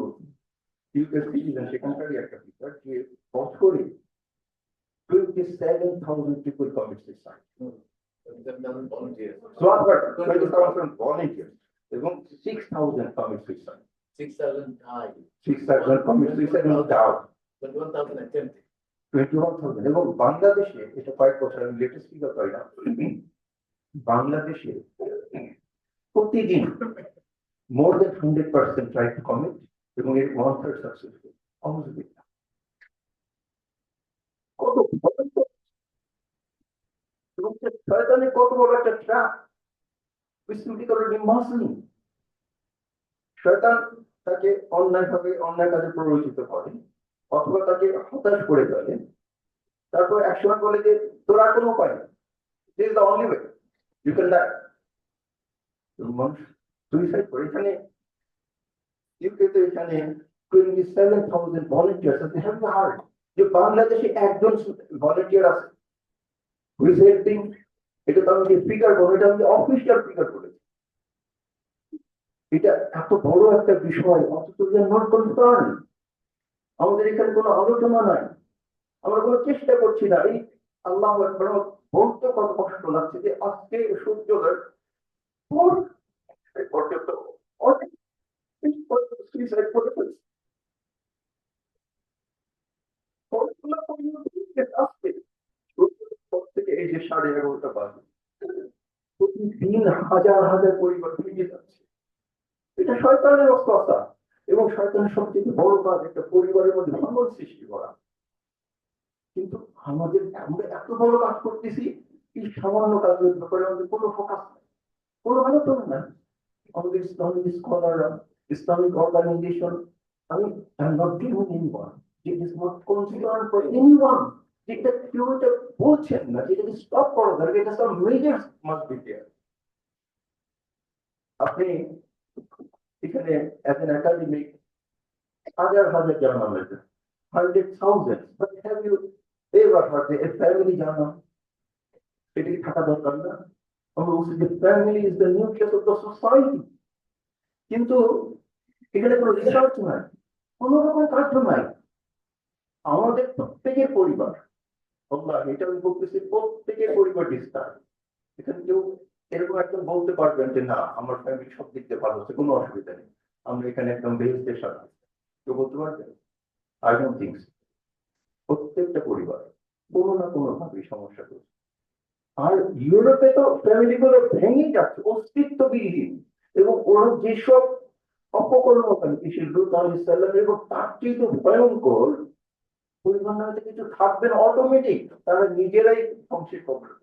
ইউকে সিটিজেন, সেখানকারই একটা স্পিকার, যে বছরে 27,000 people commit suicide. 20,000 volunteers এবং 6,000 commit suicide. 6,000 died. 6,000 commit suicide এবং down. 21,000 attempted. 21,000 এবং বাংলাদেশে এটা কয়েক বছর আমি লেটেস্ট ফিগার পাই না, বাংলাদেশে প্রতিদিন more than 100% try to commit এবং এর 1/3 successful. Alhamdulillah. কত এবং শয়তানের কত বড় একটা ট্র্যাপ। বিস্মৃতিকরণী মাসলিম শয়তান তাকে অন্যায় কাজে প্ররোচিত করে, অথবা তাকে হতাশ করে ফেলে, তারপর একসময় বলে যে তোর আর কোনো উপায় নেই, this is the only way, you can die. মানুষ সুইসাইড করে। এখানে ইউকেতে এখানে 27,000 ভলান্টিয়ার্স আছে। হ্যাভ ইউ হার্ড যে বাংলাদেশে একজন ভলান্টিয়ার আছে হু ইজ হেল্পিং? এটা তো আমি ফিগার বলো, এটা আমি অফিসিয়াল ফিগার বলেছি। এটা এত বড় একটা বিষয়, অথচ উই আর নট কনসার্ন। আমাদের এখানে কোনো আলোচনা নাই, আমরা কোনো চেষ্টা করছি না। এই আল্লাহ আকবার বলতে কত কষ্ট লাগছে যে আজকে সূর্যোদয় পর্যন্ত অনেক সুইসাইড করে ফেলছে। আজকে সূর্যোদয়ের পর থেকে এই যে 11:30 বাজে, প্রতিদিন হাজার হাজার পরিবার ভেঙে যাচ্ছে। এটা শয়তানের অস্ত্র, এবং শয়তানের সবচেয়ে বড় কাজ একটা পরিবারের মধ্যে ভাঙন সৃষ্টি করা। কিন্তু আমরা এত বড় কাজ করতেছি, এই সামান্য কাজের ব্যাপারে আমাদের কোনো ফোকাস নেই, কোনো আলোচনা নাই। আমাদের ইসলামিক স্কলাররা, ইসলামিক অর্গানাইজেশন, আমি not giving anyone, it is not considered for anyone, যেটা কেউ এটা বলছেন না, যেটাকে স্টপ করা দরকার। এটা সব মেজার্স মাস্ট বি দেয়ার। আপনি এখানে অ্যাজ এন একাডেমিক হাজার হাজার জার্নাল লেখেন, 100,000, but have you ever heard a family journal? এটি থাকা দরকার না? আমরা বলছি যে family is the nucleus of the society, কিন্তু এখানে কোনো রিসার্চ নাই, কোনো রকম কার্য নাই। আমাদের প্রত্যেকের পরিবার, এটা আমি বলতেছি, প্রত্যেকের পরিবার ডিস্টার্ব। এখানে কেউ এরকম একদম বলতে পারবেন যে না আমার ফ্যামিলি সব দিক দিয়ে ভালো হচ্ছে, কোনো অসুবিধা নেই, আমরা এখানে একদম বেহেস্টের সাথে, কেউ বলতে পারবেন? I don't think so. প্রত্যেকটা পরিবার কোনো না কোনো ভাবে সমস্যা করছে। আর ইউরোপে তো ফ্যামিলি গুলো ভেঙে যাচ্ছে, অস্তিত্ববিহীন, এবং ওরা যেসব অপকর্ম করেন এবং তার চেয়ে তো ভয়ঙ্কর, পরিবার না হতে কিছু থাকবে না, অটোমেটিক তারা নিজেরাই ধ্বংসের কবলে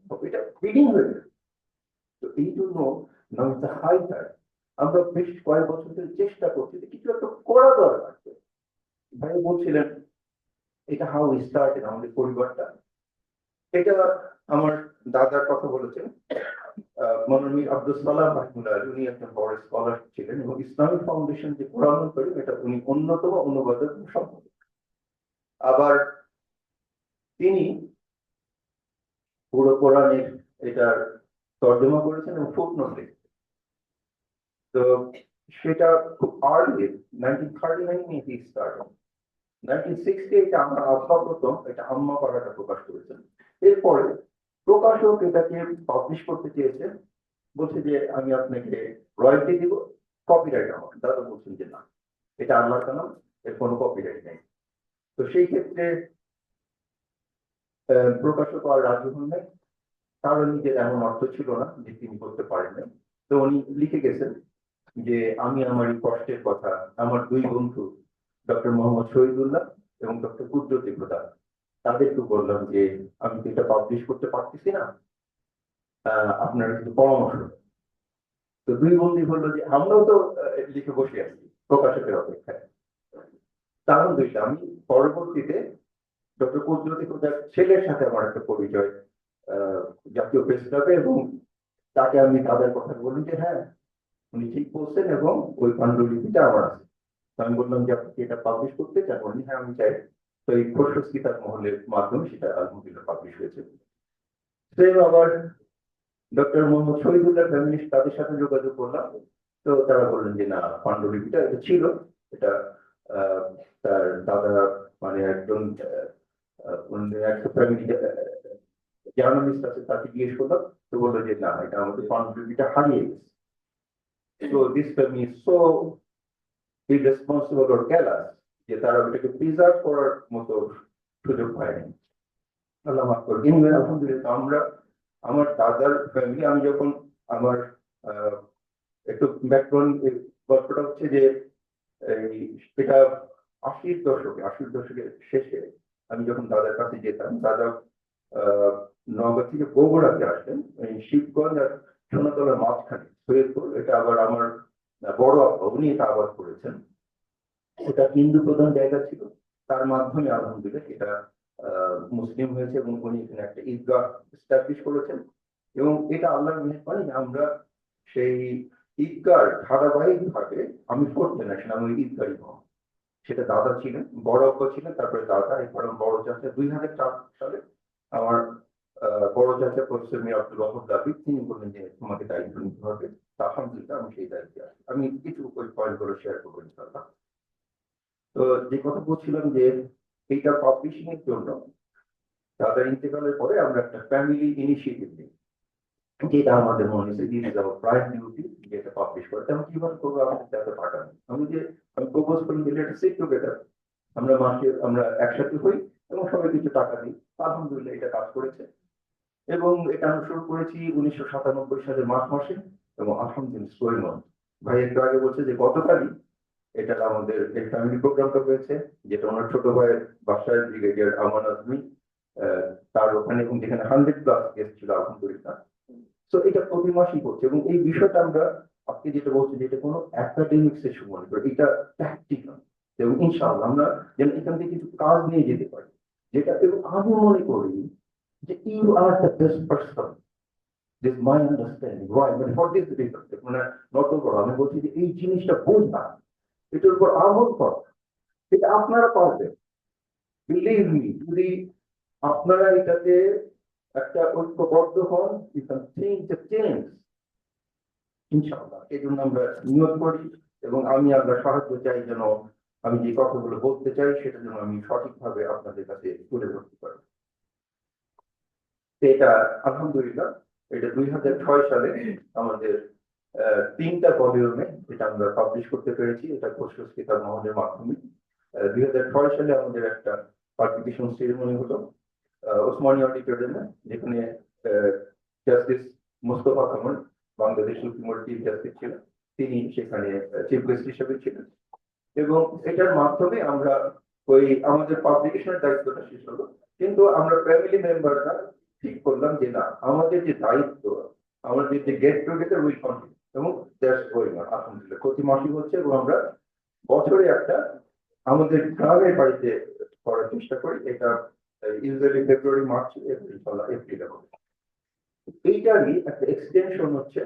পড়বে, এটা বিডিং হয়ে যাবে। তো এই জন্য হাই টাইম আমরা বেশ কয়েক বছর ধরে চেষ্টা করছি যে কিছু একটা করা দরকার। ভাই বলছিলেন এটা হাউ স্টার্টেড আমাদের পরিবারটা। এটা আমার দাদার কথা বলেছেন, মৌলানা আব্দুল সালাম রাহিমাহুল্লাহ, উনি একজন বড় স্কলার ছিলেন এবং ইসলামিক ফাউন্ডেশন যে কোরআন করি এটা উনি অন্যতম অনুবাদক সম্পাদক। আবার তিনি পুরো কোরআনের এটার তর্জমা করেছেন এবং ফুটনোট লিখেছেন। তো সেটা খুব আর্লি 1939 স্টার্ট। 1960 এটা আমার আব্বা প্রথম এটা আম্মা পড়াটা প্রকাশ করেছেন। এরপরে প্রকাশক এটাকে পাবলিশ করতে চেয়েছেন, বলছে যে আমি আপনাকে রয়্যালটি দিব, কপিরাইট আমার। দাদা বলছেন যে না, এটা আল্লাহর কালাম, এর কোনো কপিরাইট নেই। তো সেই ক্ষেত্রে প্রকাশক আর রাজি হন নাই, কারণ নিজের এমন অর্থ ছিল না যে তিনি করতে পারেন না। তো উনি লিখে গেছেন যে আমি আমার এই কষ্টের কথা আমার দুই বন্ধু ডক্টর মোহাম্মদ শহীদুল্লাহ এবং ডক্টর কুদরতি প্রধান তাদেরকে বললাম যে আমি তো এটা পাবলিশ করতে পারতেছি না, আপনার কিছু পরামর্শ। তো দুই বন্ধু বললো যে আমরাও তো লিখে বসে আছি প্রকাশকের অপেক্ষায়। কারণ দুইটা, আমি পরবর্তীতে ডক্টর কুদরতি প্রধান ছেলের সাথে আমার একটা পরিচয় জাতীয় প্রেস ক্লাবে, এবং তাকে আমি তাদের কথা বলি যে হ্যাঁ উনি ঠিক বলছেন এবং ওই পাণ্ডুলিপিটা আমার আছে। আমি বললাম যে আপনি এটা পাবলিশ করতে চান? উনি হ্যাঁ আমি চাই। তো এই খসড়া কিতাব মহলের মাধ্যমে সেটা আলহামদুলিল্লাহ পাবলিশ হয়েছে। আবার ডক্টর মোহাম্মদ শহীদুল্লাহ ফ্যামিলি তাদের সাথে যোগাযোগ করলাম, তো তারা বললেন যে না পাণ্ডুলিপিটা এটা ছিল, এটা তার দাদা মানে একজন একটা ফ্যামিলি জার্নালিস্ট আছে, তাকে জিজ্ঞেস করলাম, তো বললো যে না এটা আমাদের পাণ্ডুলিপিটা হারিয়ে গেছে। So this family is so irresponsible or careless যে তারা ওটাকে প্রিজার্ভ করার মতো সুযোগ পায়নি। আল্লাহ মাফ করুন। আলহামদুলিল্লাহ আমরা আমার দাদার ফ্যামিলি, আমি যখন আমার একটু ব্যাকগ্রাউন্ড গল্পটা হচ্ছে যে এটা 80 দশকের শেষে আমি যখন দাদার কাছে যেতাম, দাদা নওগাঁ থেকে বগুড়াতে আসেন, শিবগঞ্জ আর সোনাতলার মাঝখানে সৈয়দপুর, এটা আবার আমার বড় আব্বা উনি এটা আবাদ করেছেন। ওটা হিন্দু প্রধান জায়গা ছিল, তার মাধ্যমে আলহামদুলিল্লাহ এটা মুসলিম হয়েছে এবং উনি এখানে একটা ঈদগাহ এস্টাবলিশ করেছেন এবং এটা আল্লাহর মেহেরবানি আমরা সেই ঈদগাহ ধারাবাহিকভাবে আমি ফোর্থ জেনারেশন আমি ঈদগাহ ইমাম সেটা দাদা ছিলেন বড় আব্বা ছিলেন তারপরে দাদা এরপর বড় চাচা 2004 সালে আমার বড় চাচা প্রফেসর মীর আব্দুল ওয়াহাব দাবি তিনি বললেন যে তোমাকে দায়িত্ব নিতে হবে আলহামদুলিল্লাহ আমি সেই দায়িত্বে আছি আমি কিছু ওই পয়েন্টগুলো শেয়ার করবো ইনশাআল্লাহ। তো যে কথা বলছিলাম যে এইটা পাবলিশিং এর জন্য দাদার ইন্তেকালের পরে আমরা একটা ফ্যামিলি ইনিশিয়েটিভ নিই যেটা আমাদের মনে হয়েছে this is our prime duty যেটা পাবলিশ করে তেমন কিভাবে করবো আমাদের যাতে পাঠানো আমি প্রপোজ করলাম যে লেটস সিট টুগেদার আমরা মাসে আমরা একসাথে হই এবং সবাই কিছু টাকা দিই আলহামদুলিল্লাহ এটা কাজ করেছে এবং এটা আমি শুরু করেছি 1997 সালের মার্চ মাসে এবং আলহামদুলিল্লাহ ভাই একটু আগে বলছে যে গতকালই এটা আমাদের এই ফ্যামিলি প্রোগ্রামটা হয়েছে যেটা ওনার ছোট ভাইয়ের বাসায় ব্রিগেডিয়ার আমান আজমি তার ওখানে এবং যেখানে 100+ গেস্ট ছিল আলহামদুলিল্লাহ। তো এটা প্রতি মাসই করছে এবং এই বিষয়টা আমরা আপনি যেটা বলছেন যেটা কোনো একাডেমিক সেশন মনে করি এটা প্র্যাকটিক্যাল এবং ইনশাআল্লাহ আমরা যেন এখান থেকে কিছু কাজ নিয়ে যেতে পারি যেটা এবং আমি মনে করি যে you are the best person this my understanding why মানে ফর দিস রিজন মানে নট ওভার আমি বলছি যে এই জিনিসটা বোঝা এটার উপর আমল করা এটা আপনারা পারবেন বিলিভ মি যদি আপনারা এটাতে একটা ঐক্যবদ্ধ হন you can change the change ইনশাআল্লাহ এই জন্য আমরা নিয়োগ করি এবং আমি আপনার সাহায্য চাই যেন আমি যে কথাগুলো বলতে চাই সেটা যেন আমি সঠিকভাবে আপনাদের কাছে তুলে ধরতে পারি। এটা আলহামদুলিল্লাহ এটা 2006 সালে আমাদের 3টা ভলিউমে এটা আমরা পাবলিশ করতে পেরেছি এটা কোর্সেস কিতাব মহলের মাধ্যমে 2006 সালে আমাদের একটা পাবলিকেশন সেরেমনি হলো ওসমানী অডিটোরিয়ামে যেখানে justice Mostafa Kamal Bangladesh supreme court chief justice ছিলেন তিনি সেখানে চিফ গেস্ট হিসেবে ছিলেন এবং এটার মাধ্যমে আমরা ওই আমাদের পাবলিকেশনের দায়িত্বটা শেষ হলো কিন্তু আমরা ফ্যামিলি মেম্বাররা ঠিক করলাম যে না আমাদের যে দায়িত্ব আমাদের যে গেট টুগেদার উইল কন্টিনিউ এবং দ্যাটস গোয়িং অন আলহামদুলিল্লাহ প্রতি মাসই হচ্ছে এবং আমরা বছরে একটা আমাদের গ্রামের বাড়িতে করার চেষ্টা করি এটা ইউজুয়ালি ফেব্রুয়ারি মার্চ এপ্রিল হবে এইটারই একটা এক্সটেনশন হচ্ছে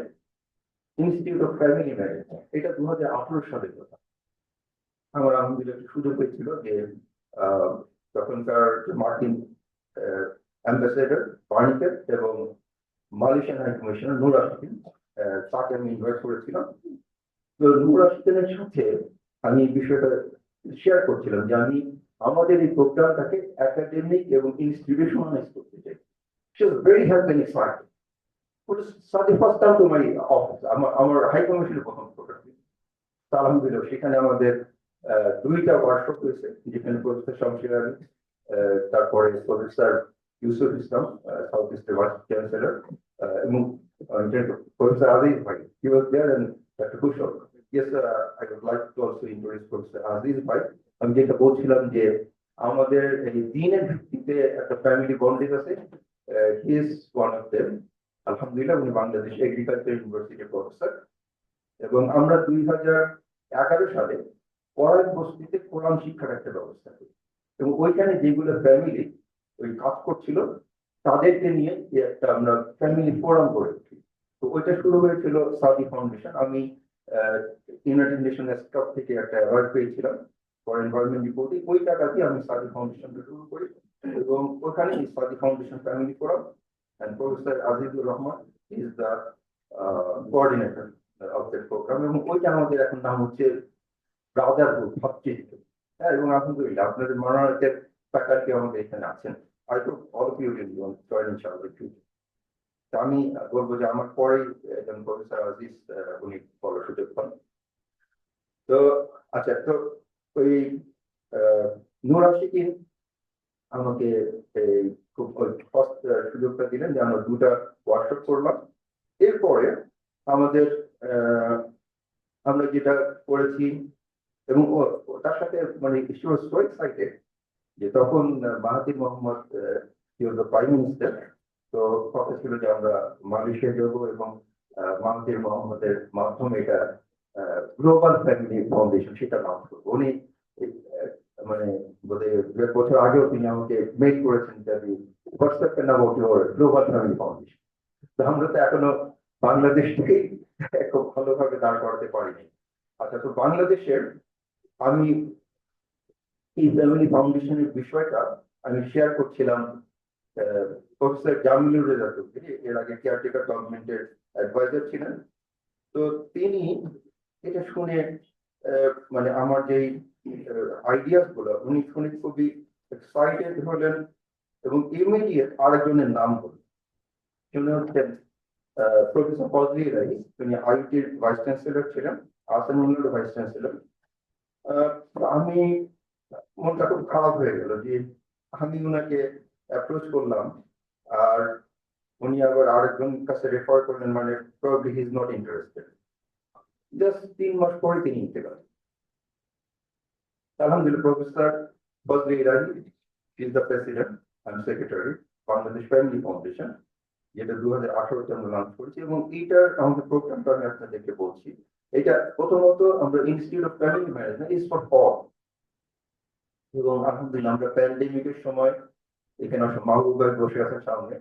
ইনস্টিটিউট অফ ফ্যামিলি ম্যানেজমেন্ট এটা 2018 সালের কথা আমার আলহামদুলিল্লাহ সুযোগ হয়েছিল যে তখনকার মার্কিন অ্যাম্বাসেডর বার্নিকেট এবং মালয়েশিয়ান হাই কমিশনার নূর আশিকিন তাকে আমি ইনভাইট করেছিলাম তো নূর আশিকিনের সাথে আমি এই বিষয়টা শেয়ার করছিলাম যে আমি আমাদের এই প্রোগ্রামটাকে একাডেমিক এবং ইনস্টিটিউশনালাইজ করতে চাই she was very helpful and excited সাথে first time to my office আমার হাই কমিশনের প্রথম প্রোগ্রাম আলহামদুলিল্লাহ সেখানে আমাদের 2টা ওয়ার্কশপ হয়েছে যেখানে প্রফেসর শামসির আলী তারপরে প্রফেসর ইউসুফ ইসলাম সাউথ ইস্টের ভাইস চ্যান্সেলর এবং প্রফেসর আজিজ ভাই he was there and doctor Kushal yes I would like to also introduce professor Aziz ভাই আমি যেটা বলছিলাম যে আমাদের এই দিনের ভিত্তিতে একটা ফ্যামিলি বন্ডিং আছে he is one of them আলহামদুলিল্লাহ উনি বাংলাদেশ এগ্রিকালচার ইউনিভার্সিটির প্রফেসর এবং আমরা 2011 সালে পড়ার বস্তিতে কোরআন শিক্ষার একটা ব্যবস্থা করি এবং ওইখানে যেগুলো ফ্যামিলি ওই কাজ করছিল তাদেরকে নিয়ে একটা আমরা ফ্যামিলি ফোরাম করে উঠি তো ওইটা শুরু হয়েছিল সাউদি ফাউন্ডেশন আমি ইউনাইটেড নেশনের স্টাফ থেকে একটা অ্যাওয়ার্ড পেয়েছিলাম ফর এনভায়রনমেন্ট রিপোর্টিং ওই টাকা দিয়ে আমি সাউদি ফাউন্ডেশনটা শুরু করি এবং ওখানে Saudi foundation family forum and Professor Azizur Rahman is the coordinator of that program এবং ওইটা আমাদের এখন নাম হচ্ছে ব্রাদারহুড ভাতৃত্ব হ্যাঁ এবং আলহামদুলিল্লাহ আপনাদের মানারাতের ফ্যাকাল্টি আমাদের এখানে আছেন হয়তো all of you will join ইনশাআল্লাহ তা আমি বলবো যে আমার পরে একজন প্রফেসর আজিজ উনি বলার সুযোগ পান তো আচ্ছা তো ওই নূর আশিকিন আমাকে এই খুব ফার্স্ট সুযোগটা দিলেন যে আমরা 2টা ওয়ার্কশপ করলাম এরপরে আমাদের আমরা যেটা করেছি এবং তার সাথে মানে সি ওয়াজ সো এক্সাইটেড যে তখন মাহাথির মোহাম্মদ প্রাইম মিনিস্টার তো কথা ছিল যে আমরা মালয়েশিয়া যাব এবং মাহাথির মোহাম্মদের মাধ্যমে এটা গ্লোবাল ফ্যামিলি ফাউন্ডেশন সেটা লঞ্চ করবো উনি মানে বোধহয় 1 বছর আগেও তিনি আমাকে মেল করেছেন যে আমি হোয়াটসঅ্যাপ নাম গ্লোবাল ফ্যামিলি ফাউন্ডেশন। তো আমরা তো এখনো বাংলাদেশ থেকেই খুব ভালোভাবে দাঁড় করাতে পারিনি। আচ্ছা, তো বাংলাদেশের আমি এই ফ্যামিলি ফাউন্ডেশনের বিষয়টা আমি শেয়ার করছিলাম প্রফেসর জামিলুর রেজা চৌধুরী, এর আগে কেয়ারটেকার গভর্নমেন্টের অ্যাডভাইজার ছিলেন। তো তিনি এটা শুনে মানে আমার যেই আইডিয়াস গুলো উনি শুনে খুবই এক্সাইটেড হলেন এবং ইমিডিয়েট আরেকজনের নাম বললেন। তিনি হচ্ছেন প্রফেসর ফজলি রাই, তিনি আইটির ভাইস চ্যান্সেলর ছিলেন, আসানুল্লাহ ভাইস চ্যান্সেলর। আমি মনটা খুব খারাপ হয়ে গেল যে আমি ওনাকে অ্যাপ্রোচ করলাম আর উনি আবার আরেকজন কাছে রেফার করলেন, মানে probably he is not interested. Just 3 মাস পরে তিনি নিতে গেলেন। আলহামদুলিল্লাহ, professor Fazli Rai is the president and secretary Bangladesh family foundation, যেটা 2018-তে আমরা লঞ্চ করেছি। এবং এইটার আমাদের প্রোগ্রামটা আমি আপনাদেরকে বলছি। এটা প্রথমত আমরা institute of family management is for all, এবং আলহামদুলিল্লাহ আমরা প্যান্ডেমিকের সময় এখানে মাহবুব ভাই বসে আছেন সামনে,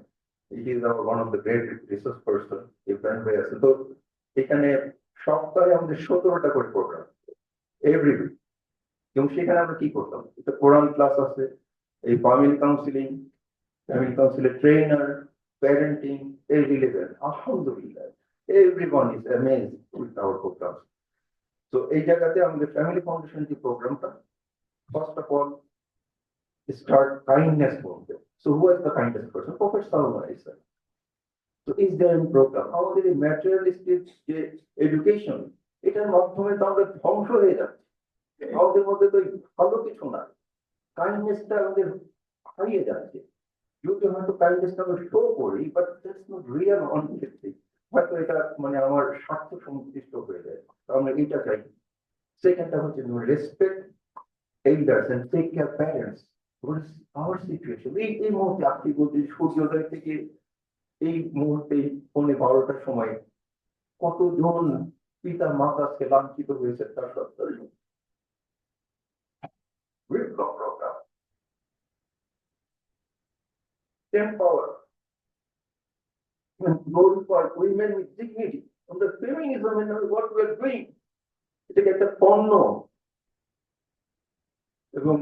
it is our one of the great resource person Ibrahim ভাই আছে। তো এখানে সপ্তাহে আমাদের 17টা করে প্রোগ্রাম এভরি উইক, এবং সেখানে আমরা কি করতাম, একটা কোরআন ক্লাস আছে, এই ফ্যামিলি কাউন্সিলের ট্রেনার, প্যারেন্টিং, এই রিলেভেন্ট। আলহামদুলিল্লাহ everyone is amazed with our programme. তো এই জায়গাতে আমাদের ফ্যামিলি ফাউন্ডেশন যে প্রোগ্রামটা, first of all start kindness movement. So who is the kindest person? Prophet Sallallahu Alaihi Wasallam. So is there any program? আমাদের এই ম্যাটেরিয়ালিস্টিক যে এডুকেশন, এটার মাধ্যমে তো আমরা ধ্বংস হয়ে যাচ্ছে। আমাদের মধ্যে তো ভালো কিছু না, কাইন্ডনেসটা আমাদের হারিয়ে যাচ্ছে। যদি হয়তো কাইন্ডনেসটা আমরা শো করি, but that's not real honesty. হয়তো এটা মানে আমার স্বার্থ সংশ্লিষ্ট হয়ে যায়, তো আমরা এটা চাই। সেকেন্ডটা হচ্ছে respect elders and take care parents. What is our situation? এই মুহূর্তে আপনি বলছেন সূর্যোদয় থেকে এই মুহূর্তে 12:30টার সময় কতজন পিতা মাতা আজকে লাঞ্ছিত হয়েছে তার সত্ত্বেও বিপ্লব programme, empower and glorify women with dignity. On the feminism and what we are doing, এটাকে একটা পণ্য এবং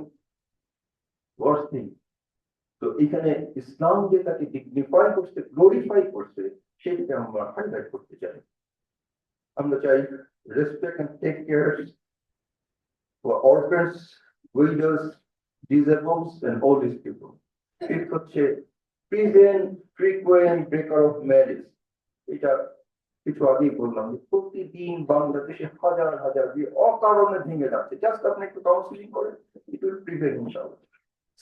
তো এখানে ইসলাম যে তাকে ডিগনিফাই করছে, গ্লোরিফাই করছে, সেটাকে আমরা হাইলাইট করতে চাই। আমরা চাই respect and take care for orphans, widows, disables and all this people. ঠিক হচ্ছে prevent frequent breaker of marriage. এটা কিছু আগেই বললাম যে প্রতিদিন বাংলাদেশে হাজার হাজার বিয়ে অকারণে ভেঙে যাচ্ছে। জাস্ট আপনি একটু কাউন্সিলিং করেন, ইট উইল প্রিভেন্ট ইনশাআল্লাহ।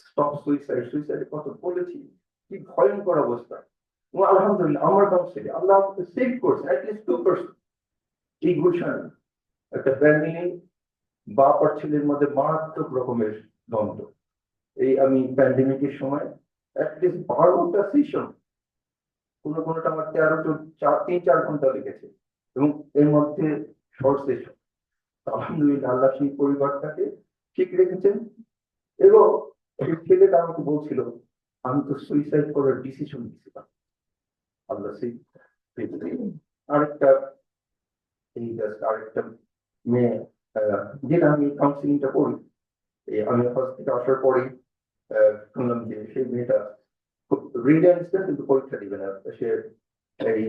স্টপ সুইসাইড, সুইসাইডের কথা বলেছি, কি ভয়ঙ্কর অবস্থা। আলহামদুলিল্লাহ আমার কাউন্সিলে আল্লাহ সেভ করছে অ্যাটলিস্ট 2%। এই গুলশান একটা ফ্যামিলি, বাপ আর ছেলের মধ্যে মারাত্মক রকমের দ্বন্দ্ব। এই আমি প্যান্ডেমিকের সময় অ্যাটলিস্ট 12টা সেশন, কোনোটা আমার 3-4 ঘন্টা লেগেছে, এবং এর মধ্যে শর্ট সেশন। আলহামদুলিল্লাহ আল্লাহ সেই পরিবারটাকে ঠিক রেখেছেন। এবং এই ছেলেটা আমাকে বলছিল আমি তো সুইসাইড করার ডিসিশন নিয়েছিলাম, আল্লাহ সেই আরেকটা মেয়ে, যেটা আমি কাউন্সিলিংটা করি, আমি হজ থেকে আসার পরে শুনলাম যে সেই মেয়েটা খুব রিল্যান্স, কিন্তু পরীক্ষা দিবে না। সে এই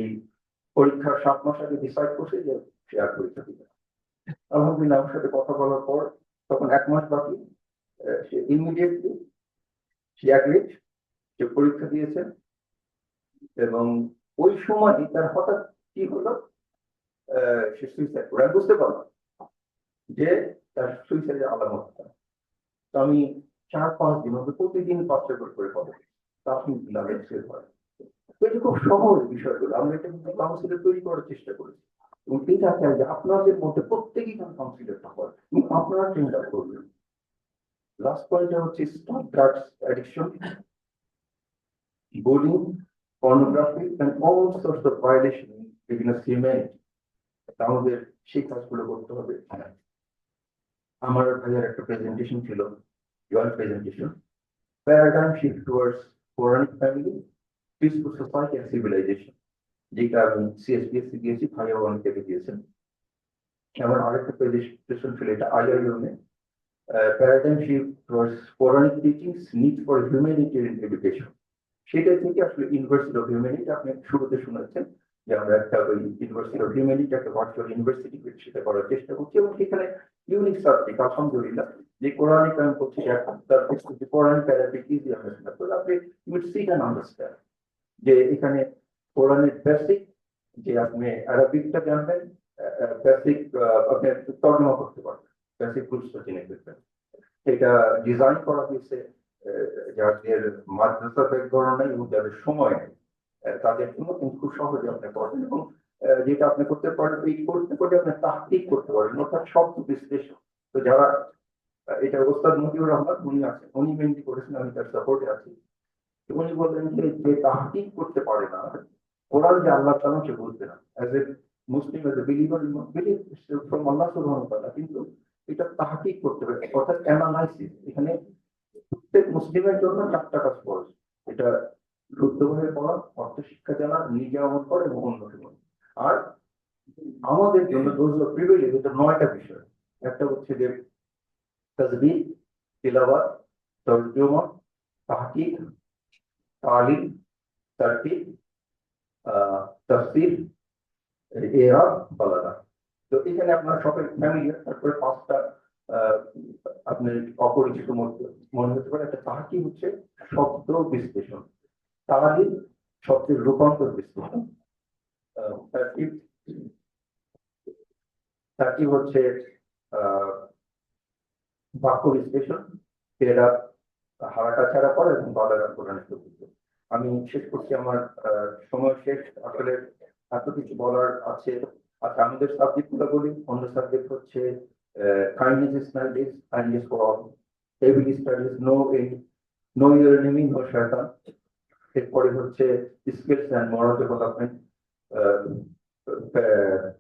পরীক্ষার 7 মাস আগে ডিসাইড করছে যে সে আর পরীক্ষা দিবে না। আলহামদুলিল্লাহ আমার সাথে কথা বলার পর তখন 1 মাস বাকি, সে ইমিডিয়েটলি সে অ্যাগ্রিড, সে পরীক্ষা দিয়েছে। এবং ওই সময় তার হঠাৎ কি হলো, সে সুইসাইড করে। আমি বুঝতে পারলাম যে তার সুইসাইডের আলামতটা। তো আমি 4-5 দিন প্রতিদিন 5টা করে পড়ে আলহামদুলিল্লাহ শেষ হয়। তো এটা খুব সহজ বিষয়গুলো, আমরা এটা কিন্তু কাউন্সিলর তৈরি করার চেষ্টা করেছি। এবং এটা চাই যে আপনাদের মধ্যে প্রত্যেকেই কাউন্সিলরটা হয় এবং আপনারা চিন্তা করবেন। লাস্ট পয়েন্টটা হচ্ছে stop drugs addiction, bullying, pornography and all sorts of violation against humanity. আমাদের সেই কাজগুলো করতে হবে। আমার ভাইয়ের একটা প্রেজেন্টেশন ছিল, joint presentation. Paradigm shift towards Quranic family, peaceful society and civilization. যেটা আমি CSPSC দিয়েছি, ভাইয়া ওয়ান থেকে দিয়েছেন। আমার আরেকটা প্রেজেন্টেশন ছিল এটা IIM-এ, paradigm shift towards Quranic teachings, need for humanitarian education. সেটা থেকে আসলে ইউনিভার্সিটি অফ হিউম্যানিটি আপনি শুরুতে শুনেছেন যে আমরা একটা ওই ইউনিভার্সিটি অফ হিউম্যানিটি একটা ভার্চুয়াল ইউনিভার্সিটি সেটা করার চেষ্টা করছি, এবং সেখানে ইউনিক সাবজেক্ট আলহামদুলিল্লাহ যে কোরআনিক আমি করছি যে কোরআন প্যারাপিক ইজি আন্ডারস্ট্যান্ড, তো আপনি you will see can understand যে এখানে কোরআনের বেসিক যে আপনি আরবিকটা জানবেন, বেসিক আপনি তর্জমা করতে পারবেন, বেসিক রুলসটা জেনে ফেলবেন। এটা ডিজাইন করা হয়েছে যাদের মাদ্রাসা ব্যাকগ্রাউন্ড নাই এবং যাদের সময় নেই তাদের জন্য, কিন্তু খুব সহজে আপনি পারবেন। এবং যেটা আপনি করতে পারেন এই করতে করতে আপনি তাহকিক করতে পারেন, অর্থাৎ শব্দ বিশ্লেষণ। তো যারা এটা ওস্তাদ মতিউর রহমান উনি আছেন, উনি মেনলি করেছেন, আমি তার সাপোর্টে আছি। উনি বললেন যে তাহকিক করতে পারে না কোরআন যে আল্লাহ তাআলা সে বুঝবে না, as a Muslim as a believer believe from Allah সুবহানাহু ওয়া তাআলা, কিন্তু এটা তাহকিক করতে হবে, অর্থাৎ অ্যানালাইসিস। এখানে প্রত্যেক মুসলিমের জন্য 4টা কাজ ফরজ, এটা শুদ্ধভাবে পড়া, অর্থ শিক্ষা জানা, নিজে আমল করা এবং অন্যকে বলা। আর আমাদের জন্য প্রিভিলেজ এটা 9টা বিষয়। একটা হচ্ছে যে তাজবিদ, তিলাওয়াত, তরজমা, তাহকিক, তালিম, তারতিব, তাফসীর, ইরাব, বালাগা। তো এখানে আপনার সবাই ফ্যামিলিয়ার। তারপরে 5টা আপনার অপরিচিত মনে হতে পারে। একটা তাহকিক হচ্ছে শব্দ বিশ্লেষণ, তালিম শব্দের রূপান্তর বিশ্লেষণ, তারতিব হচ্ছে বাক্য বিশ্লেষণ, এরা হারাটা ছাড়া পড়ে এবং বালাগা কোরআনের প্রকৃত। আমি শেষ করছি, আমার সময় শেষ। আসলে এত কিছু বলার আছে। আচ্ছা, আমাদের সাবজেক্ট গুলো বলি। অন্য সাবজেক্ট হচ্ছে kindness studies, kindness for all, ability studies, no your enemy, no shaitan। এরপরে হচ্ছে skills and moral development,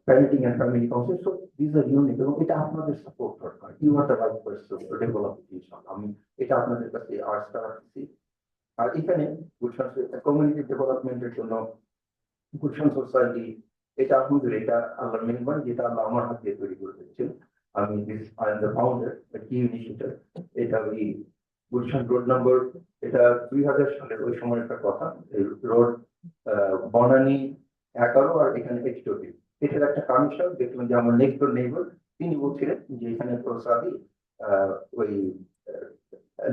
parenting and family counseling। So these are unique এবং এটা আপনাদের সাপোর্ট দরকার। You are the right person to develop ইনশাআল্লাহ। আমি এটা আপনাদের কাছে আশা রাখছি। আর এখানে গুলশান কমিউনিটি ডেভেলপমেন্টের জন্য গুলশান সোসাইটি, এটা আলহামদুলিল্লাহ এটা আল্লাহর মেহরবানি, যেটা আল্লাহ আমার হাত দিয়ে তৈরি করে দিয়েছেন। আমি আই এম দ্য ফাউন্ডার, কি ইনিশিয়েটিভ। এটা ওই গুলশান রোড নম্বর, এটা 2000 সালের ওই সময়টার কথা। রোড বনানী 11 আর এখানে H20। এটার একটা কানেকশন দেখলাম যে আমার নেক্সট ডোর নেইবার তিনি বলছিলেন যে এখানে প্রসাদী ওই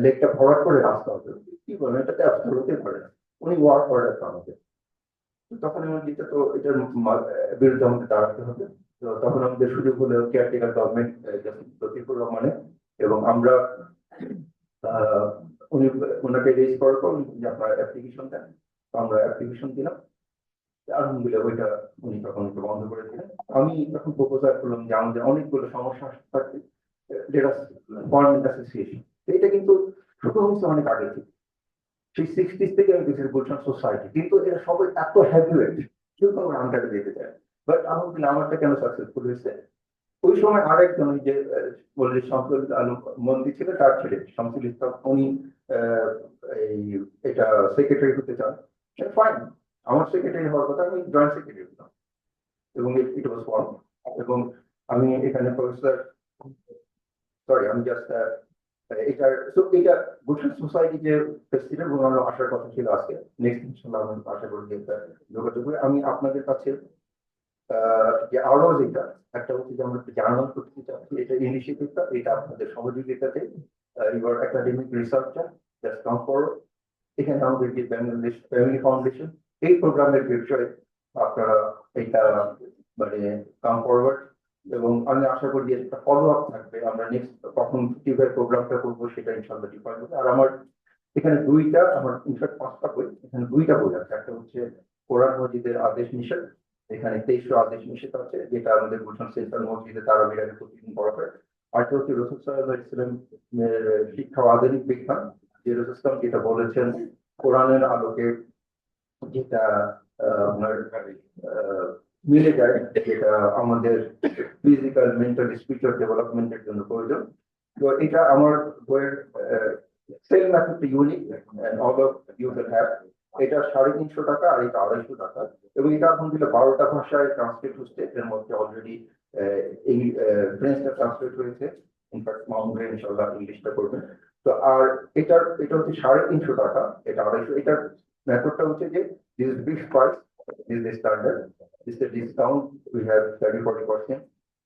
লেকটা ভরাট করে রাস্তা হবে। কি বলেন, এটাতে আপনার হতে পারে না। উনি ওয়ার্ক অর্ডার আমাদের, তখন আমার যেটা তো এটার বিরুদ্ধে আমাকে দাঁড়াতে হবে। তো তখন আমাদের সুযোগ হলো কেয়ারটেকার গভর্নমেন্ট লতিফুর রহমানের, এবং আমরা উনি ওনাকে রেজ করার পর যে আপনারা অ্যাপ্লিকেশন দেন, তো আমরা অ্যাপ্লিকেশন দিলাম। আলহামদুলিল্লাহ ওইটা উনি তখন একটু বন্ধ করে দিলেন। আমি তখন প্রপোজাল করলাম যে আমাদের অনেকগুলো সমস্যা থাকছে, গভর্নমেন্ট অ্যাসোসিয়েশন। এটা কিন্তু শুরু হয়েছে অনেক আগে থেকে, সেই 60s থেকে আমি দেখছি গুলশান সোসাইটি, কিন্তু এরা সবাই এত হ্যাভিওয়েট, কেউ তো আমার আন্ডারে দিতে চায়। বাট আলহামদুলিল্লাহ আমারটা কেন সাকসেসফুল হয়েছে, ওই সময় আরেকজন ওই যে বললে শামসুল আলম মন্দির ছিল, তার ছেলে শামসুল ইসলাম, উনি এই এটা সেক্রেটারি হতে চান। ফাইন, আমার সেক্রেটারি হওয়ার কথা, আমি জয়েন্ট সেক্রেটারি হতাম এবং ইট ওয়াজ ফর্ম। এবং আমি এখানে প্রফেসর সরি আমি জাস্ট এটা গুলশান সোসাইটি যে ফেস্টিভ্যাল বানানো আসার কথা ছিল আজকে, নেক্সট ইনশাআল্লাহ আমি আশা করি যে যোগাযোগ করে আমি আপনাদের কাছে যে আরো যেটা একটা হচ্ছে যে আমরা জার্নাল করতে চাচ্ছি, এটা ইনিশিয়েটিভটা, এটা আপনাদের সহযোগিতাতে your academic researcher just come forward. এখানে আমাদের যে বাংলাদেশ ফ্যামিলি ফাউন্ডেশন, এই প্রোগ্রামের বিষয়ে আপনারা এটা মানে কাম ফরওয়ার্ড, এবং আমি আশা করি যে একটা ফলো আপ থাকবে। আমরা নেক্সট কখন কিভাবে প্রোগ্রামটা করবো সেটা ইনশাআল্লাহ ডিফাইন হবে। আর আমার এখানে আমার ইনফ্যাক্ট 5টা বই, এখানে 2টা বই আছে। একটা হচ্ছে কোরআন মসজিদের আদেশ নিষেধ, এখানে 2300 আদেশ নিষেধ আছে, যেটা আমাদের গুলশান সেন্ট্রাল মসজিদে তারাবির আগে প্রতিদিন পড়া হয়। আরেকটা হচ্ছে রাসূল সাল্লাল্লাহু আলাইহি ওয়াসাল্লামের শিক্ষা ও আধুনিক বিজ্ঞান, যে রাসূল সাল্লাল্লাহু যেটা বলেছেন কোরআনের আলোকে, যেটা আপনার মিলে যায়, যেটা আমাদের ফিজিক্যাল, মেন্টাল, স্পিরিচুয়াল ডেভেলপমেন্টের জন্য প্রয়োজন। তো এটা আমার বইয়ের সেল মেথডটা unique and all of you will have এটা 350 টাকা আর এটা 250 টাকা এবং এটা আলহামদুলিল্লাহ 12টা ভাষায় ট্রান্সলেট হচ্ছে এর মধ্যে অলরেডি এই ফ্রেঞ্চটা ট্রান্সলেট হয়েছে ইনফ্যাক্ট মামুন ইনশাআল্লাহ ইংলিশটা করবেন তো আর এটা হচ্ছে 350 টাকা এটা 250 এটার মেথডটা হচ্ছে যে this is big price this is standard this is discount we have 30-40%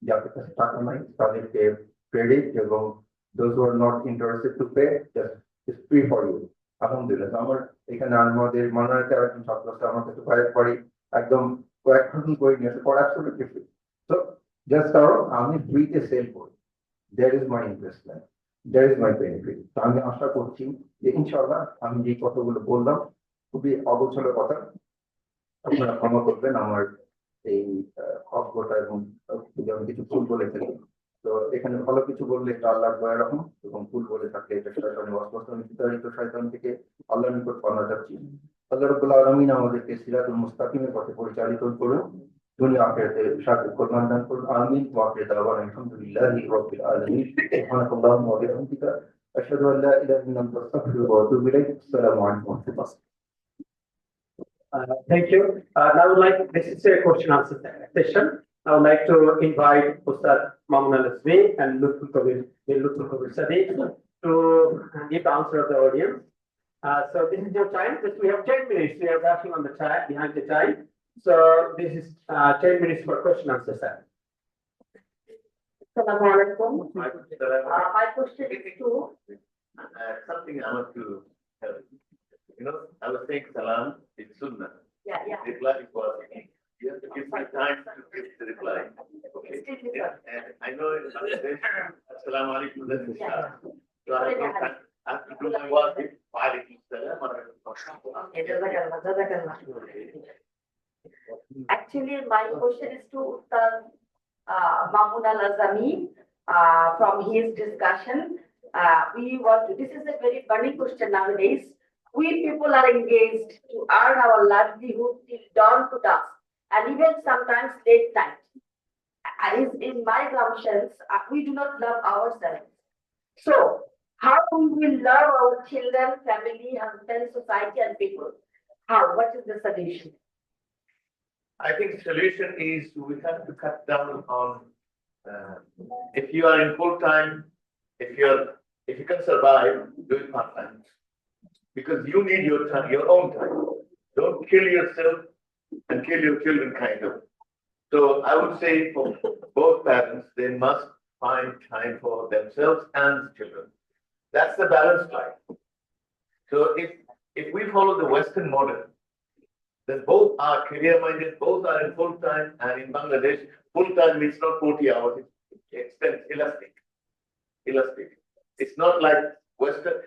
যাদের কাছে টাকা নাই তাদেরকে ক্রেডিট এবং those who are not interested to pay just it's free for you আলহামদুলিল্লাহ আমার এখানে আমাদের মানারাতে একজন ছাত্র আছে আমার কাছে কয়েকবারই একদম কয়েকজন বই নিয়েছে ফর অ্যাবসলিউটলি ফ্রি তো জাস্ট কারণ আমি ফ্রিতে সেল করি that is my investment that is my benefit তো আমি আশা করছি যে ইনশাআল্লাহ আমি যে কথাগুলো বললাম খুবই অগোছালো কথা আপনারা ক্ষমা করবেন আমার এই অজ্ঞতা এবং আমি কিছু ভুল বলে ফেলি তো এখানে ভালো কিছু বললে এটা আল্লাহর দয়া রহম এবং ভুল বলে থাকলে এটা শয়তানের ওয়াসওয়াসা বিতাড়িত শয়তান থেকে আল্লাহর নিকট পানা যাচ্ছি আল্লাহ রাব্বুল আলামিন আমাদেরকে সিরাতুল মুস্তাকিমের পথে পরিচালিত করুন দুনিয়া আখিরাতে শান্তি কল্যাণ দান করুন আমিন ওয়া আখিরু দাওয়ানা আলহামদুলিল্লাহি রাব্বিল আলামিন সুবহানাল্লাহি ওয়া বিহামদিহি আশহাদু আল লা ইলাহা ইল্লা আনতা আস্তাগফিরুকা ওয়া আতুবু ইলাইক আসসালামু আলাইকুম ওয়া রাহমাতুল্লাহ Thank you. Now I would like, this is a question answer session. I would like to invite Ustad Mamun Al-Azmi and Lutful Kabir Sadiq to give the answer of the audience. So this is your time. Just we have 10 minutes. We are wrapping on the time, behind the time. So this is 10 minutes for question answer session. Assalamu alaikum. My question is to Something I want to tell you. You know, I was saying salam is sunnah. yeah. Reply is positive. You have to give me time to give the reply. Okay. And I know in Bangladesh, assalamu alaikum, that's the start. So I have to do my work with wa alaikum salam wa rahmatullah. Okay, jazakallah. Actually, my question is to Ustad Mamun Al-Azmi from his discussion. This is a very burning question nowadays. We people are engaged to earn our livelihood till dawn to dusk, and even sometimes late night. In my assumptions, we do not love ourselves. So, how we will love our children, family, husband, society, and people? How? What is the solution? I think the solution is we have to cut down on, if you are in full time, if you can survive, do it part time. Because you need your time, your own time. Don't kill yourself and kill your children, kind of. So I would say for both parents, they must find time for themselves and the children. That's the balanced life. So if we follow the Western model, then both are career-minded, both are in full time, and in Bangladesh, full time means not 40 hours, it's elastic. It's not like Western.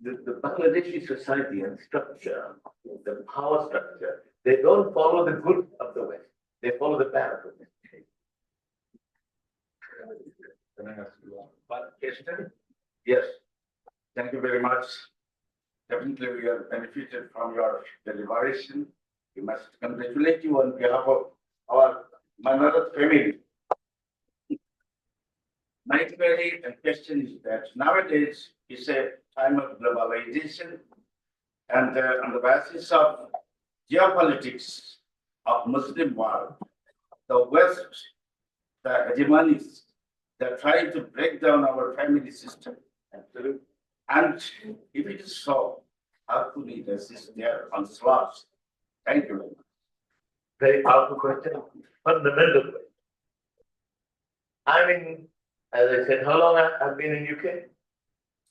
The Bangladeshi society and structure, the power structure, they don't follow the good of the West. They follow the bad of the West. Can I ask you one question? Yes. Thank you very much. Definitely we are benefited from your deliberation. We must congratulate you on behalf of our Manarat family. My query and question is that nowadays is a time of globalization, and on the basis of geopolitics of Muslim world, the West, the hegemonies, they're trying to break down our family system. And if it is so, how could we resist their onslaughts? Thank you very much. Very powerful question, fundamental question. I mean, as I said, how long I've been in UK?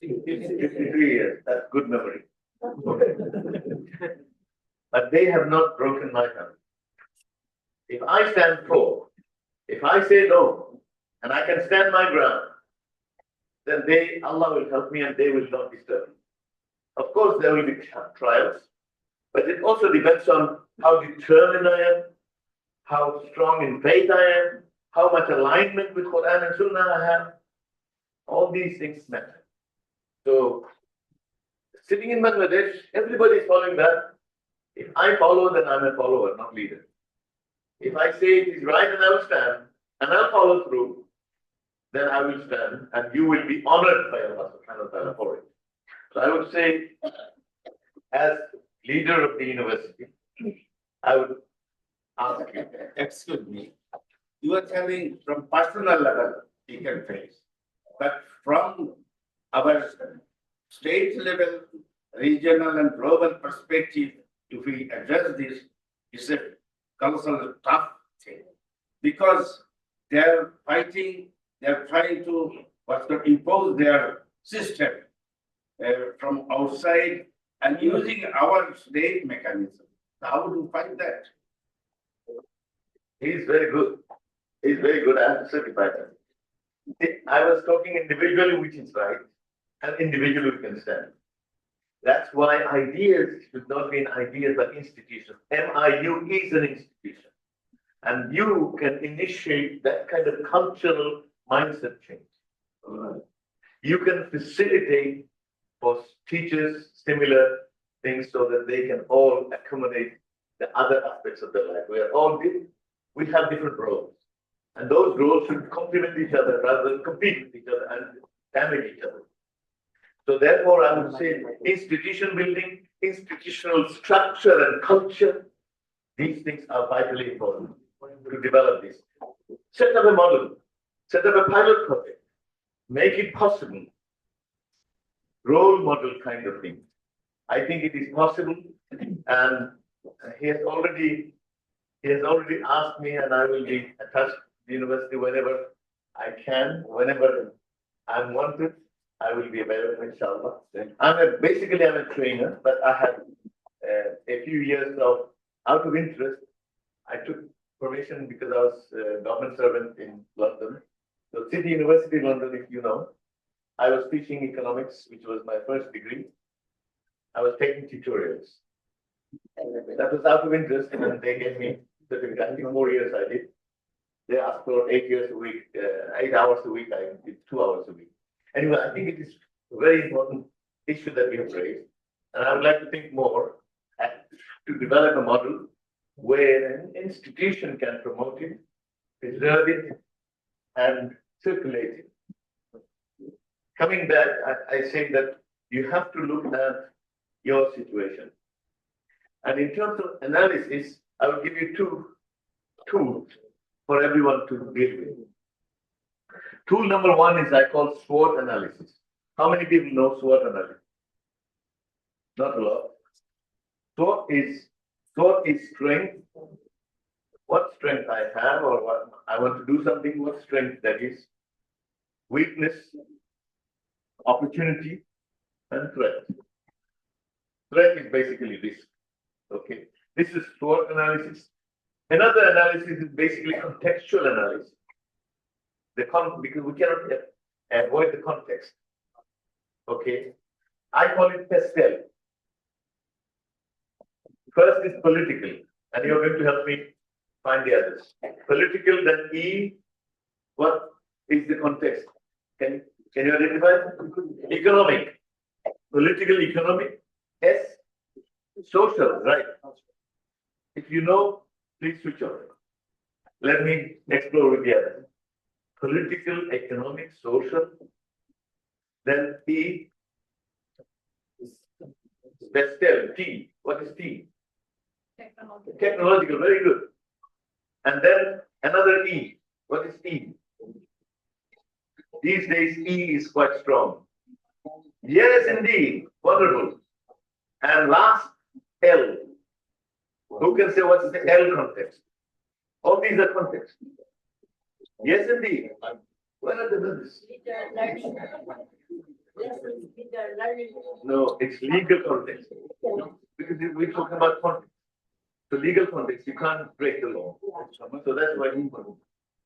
53 years. That's good memory. But they have not broken my hand. If I stand for, if I say no, and I can stand my ground, then Allah will help me and they will not disturb me. Of course, there will be trials, but it also depends on how determined I am, how strong in faith I am, how much alignment with Quran and Sunnah I have. All these things matter. So, sitting in Bangladesh, everybody is following that. If I follow, then I'm a follower, not leader. If I say it is right, then I will stand and I'll follow through. then I will stand and you will be honored by Allah subhanahu wa ta'ala for it. So I would say, as leader of the university, I would ask you. Excuse me, you are telling from personal level, you can face, but from our state level, regional and global perspective, if we address this, it's a colossal tough thing. Because they're fighting, they're trying to impose their system from outside and using our state mechanism. How do you fight that? He's very good. He's very good. I have to certify that. I was talking individually, which is right, and individually we can stand. That's why ideas should not be ideas but institutions. MIU is an institution. And you can initiate that kind of cultural mindset change. You can facilitate for teachers similar things so that they can all accommodate the other aspects of their life. We are all different. We have different roles. And those roles should complement each other rather than compete with each other and damage each other. So therefore, I would say institution building, institutional structure and culture, these things are vitally important to develop this. Set up a model, set up a pilot project, make it possible. Role model kind of thing. I think it is possible, and he has already asked me, and I will be attached to the university whenever I can, whenever I'm wanted. I will be available, inshallah. Basically I'm a trainer, but I have a few years of, out of interest, I took permission because I was a government servant in London. So City University, London, if you know, I was teaching economics, which was my first degree. I was taking tutorials. That was out of interest, and they gave me certificate. I think 4 years I did. They asked for 8 years a week, 8 hours a week. I did 2 hours a week. Anyway, I think it is a very important issue that we have raised, and I would like to think more to develop a model where an institution can promote it, preserve it, and circulate it. Coming back, I say that you have to look at your situation. And in terms of analysis, I will give you 2 tools for everyone to deal with. Tool number 1 is I call SWOT analysis. How many people know SWOT analysis? Not a lot. SWOT is strength. What strength I have, or what I want to do something, what strength that is. Weakness, opportunity, and threat. Threat is basically risk. Okay. This is SWOT analysis. Another analysis is basically contextual analysis. Because we cannot avoid the context. Okay. I call it pastel. First is political, and you're going to help me find the others. Political, then E. What is the context? Can you identify? Economic. Political, economic. S. Social, right? If you know, please switch on. Let me explore with the others. Political, economic, social. Then T. Pastel, T. What is T? Technological, very good. And then another E. What is E? These days, E is quite strong. Yes, indeed. Wonderful. And last, L. Who can say what's the L context? All these are contexts. Yes, indeed. Where are the others? No, it's legal context. Because we're talking about context. So legal context, you can't break the law. So that's why it's important.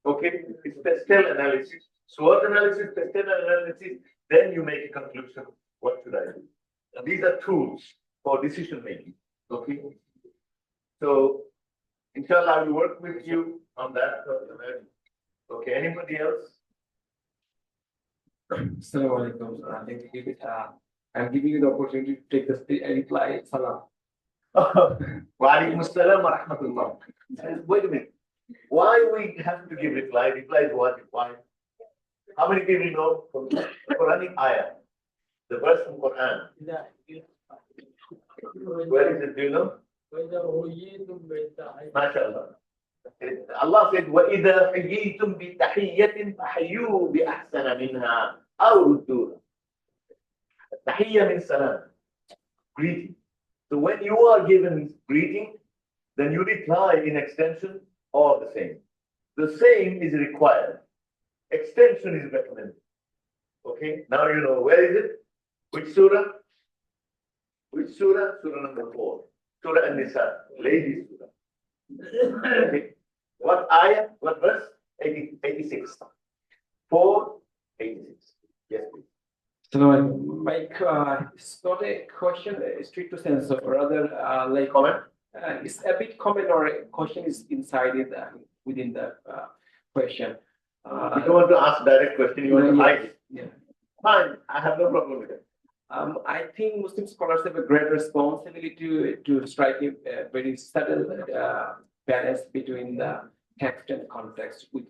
Okay, it's pastel analysis. SWOT analysis, pastel analysis, then you make a conclusion. What should I do? And these are tools for decision making. Okay. So, inshallah, I will work with you on that. Okay, anybody else? Assalamu alaikum. I'm giving you the opportunity to take the reply. Salam. Wa alaikum assalam wa rahmatullah. Wait a minute. Why we have to give reply? Reply is what? Why? How many people know from the Quranic ayah? The verse from Quran. Where is it? Do you know? MashaAllah. Allah said, وَإِذَا حَيِّيتُمْ بِتَحِيَّةٍ فَحَيُّوا بِأَحْسَنَ مِنْهَا أَوْ رُدُّوهَا. Tahiyya means salam, greeting. So when you are given greeting, then you reply in extension or the same. The same is required. Extension is recommended. Okay, now you know where is it? Which surah? Which surah? Surah number 4. Surah An-Nisa, ladies surah. Okay. What ayah? What verse? 86. 486. Yes, please. So, Mike, it's not a question straight to sense, so rather like Comment? it's a bit comment or a question is inside it within the question. You don't want to ask direct question, you want to hide it. Yeah. Fine, I have no problem with it. I think Muslim scholars have a great responsibility to strike a very subtle balance between the text and context with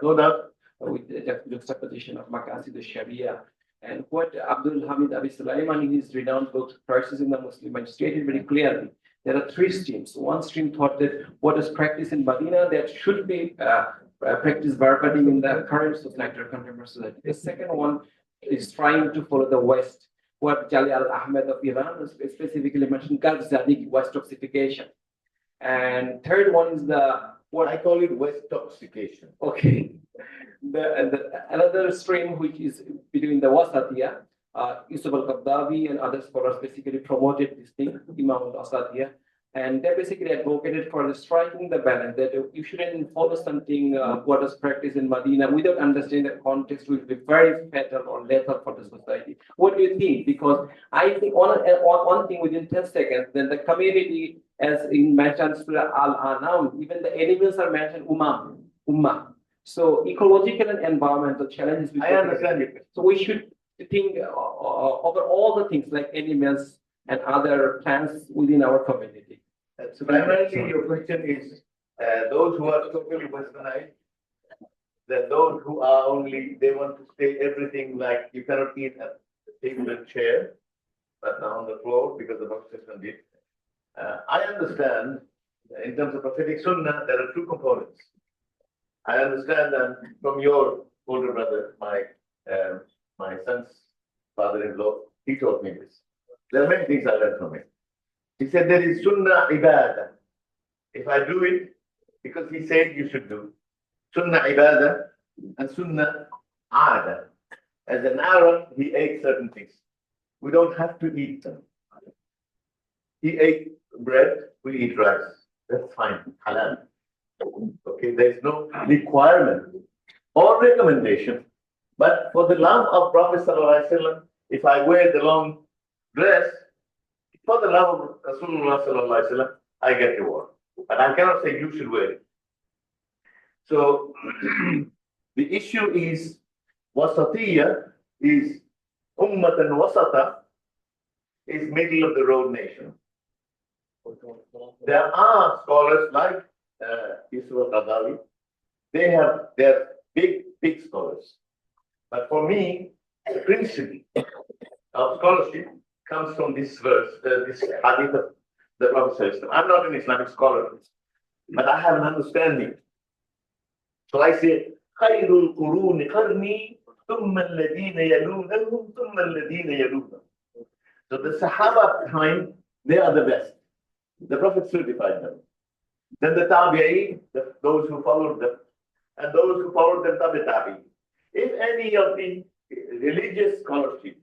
No doubt. with the juxtaposition of Maqasid al-Sharia. And what Abdul Hamid Abi Sulaiman in his renowned book Crisis in the Muslim Mind stated very clearly. There are three streams. One stream thought that what is practiced in Medina that should be practiced verbatim in the current society or contemporary society. The second one is trying to follow the West, what Jalil Ahmed of Iran specifically mentioned, Gulf Zadig, Westoxification. And third one is What I call it Westoxification. okay. Another stream which is between the Wasatiyah, Yusuf al-Qaradawi and other scholars basically promoted this thing, Imam al-Asatiyah, and they basically advocated for striking the balance that you shouldn't follow something what is practiced in Medina without understanding the context will be very fatal or lethal for the society. What do you think? Because I think one thing within 10 seconds, then the community, as in mentioned Surah Al-Anam, even the animals are mentioned Ummah. So ecological and environmental challenges. I understand you. So we should think over all the things like animals and other plants within our community. So primarily your question is those who are totally westernized, that those who are only, they want to stay everything like you cannot eat at the table and chair, but now on the floor because the Prophet did. I understand in terms of prophetic sunnah, there are two components. I understand that from your older brother, my son's father-in-law, he taught me this. There are many things I learned from him. He said there is sunnah ibadah. If I do it, because he said you should do. Sunnah ibadah and sunnah aada. As an Arab, he ate certain things. We don't have to eat them. He ate bread, we eat rice. That's fine, halal. Okay, there's no requirement or recommendation. But for the love of Prophet ﷺ, if I wear the long dress, for the love of Rasulullah ﷺ, I get reward. But I cannot say you should wear it. So the issue is wasatiyya is ummatan wasata is middle of the road nation. There are scholars like Yusuf al-Qaradawi. They're big scholars. But for me, the principle of scholarship comes from this verse, this hadith of the Prophet. I'm not an Islamic scholar, but I have an understanding. So I say, خير القرون قرني ثم الذين يلونهم ثم الذين يلونهم. So the Sahaba time, they are the best. The Prophet certified them. Then the Tabi'i, those who followed them, and those who followed them, Tabi'i. If any of the religious scholarship,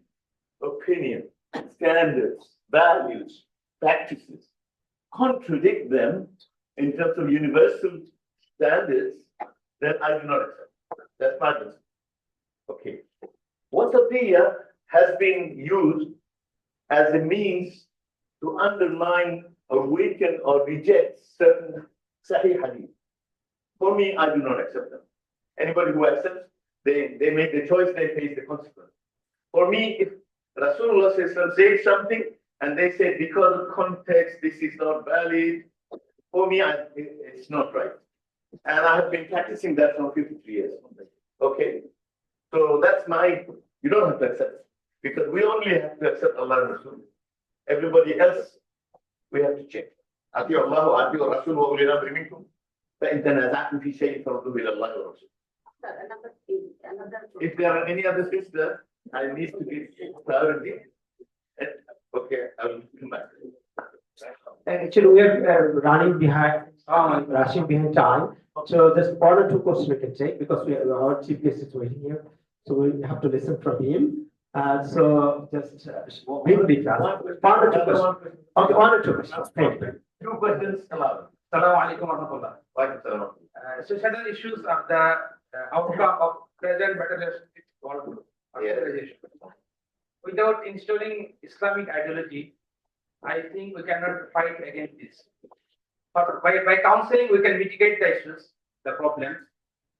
opinion, standards, values, practices contradict them in terms of universal standards, then I do not accept. That's my business. Okay. Wasatiyya has been used as a means to undermine or weaken or reject certain Sahih Hadith. For me, I do not accept them. Anybody who accepts, they make the choice, they face the consequence. For me, if Rasulullah says something and they say because of context, this is not valid, for me, it's not right. And I have been practicing that for 53 years. Okay. So that's you don't have to accept it. Because we only have to accept Allah and Rasul. Everybody else, we have to check. أطيعوا الله وأطيعوا الرسول وأولي الأمر منكم فإن تنازعتم في شيء فردوه إلى الله والرسول. If there are any other sister, I need to give priority. Okay, I will come back. Actually, we are rushing behind time. So just one or two questions we can take because our chief guest is waiting here. So we have to listen from him. So just briefly, one or two questions. Okay, one or two questions. Thank you. Two questions allowed. Assalamu alaikum warahmatullah. Societal issues are the outcome of present materialistic world organization. Without installing Islamic ideology, I think we cannot fight against this. But by counseling, we can mitigate the issues, the problems.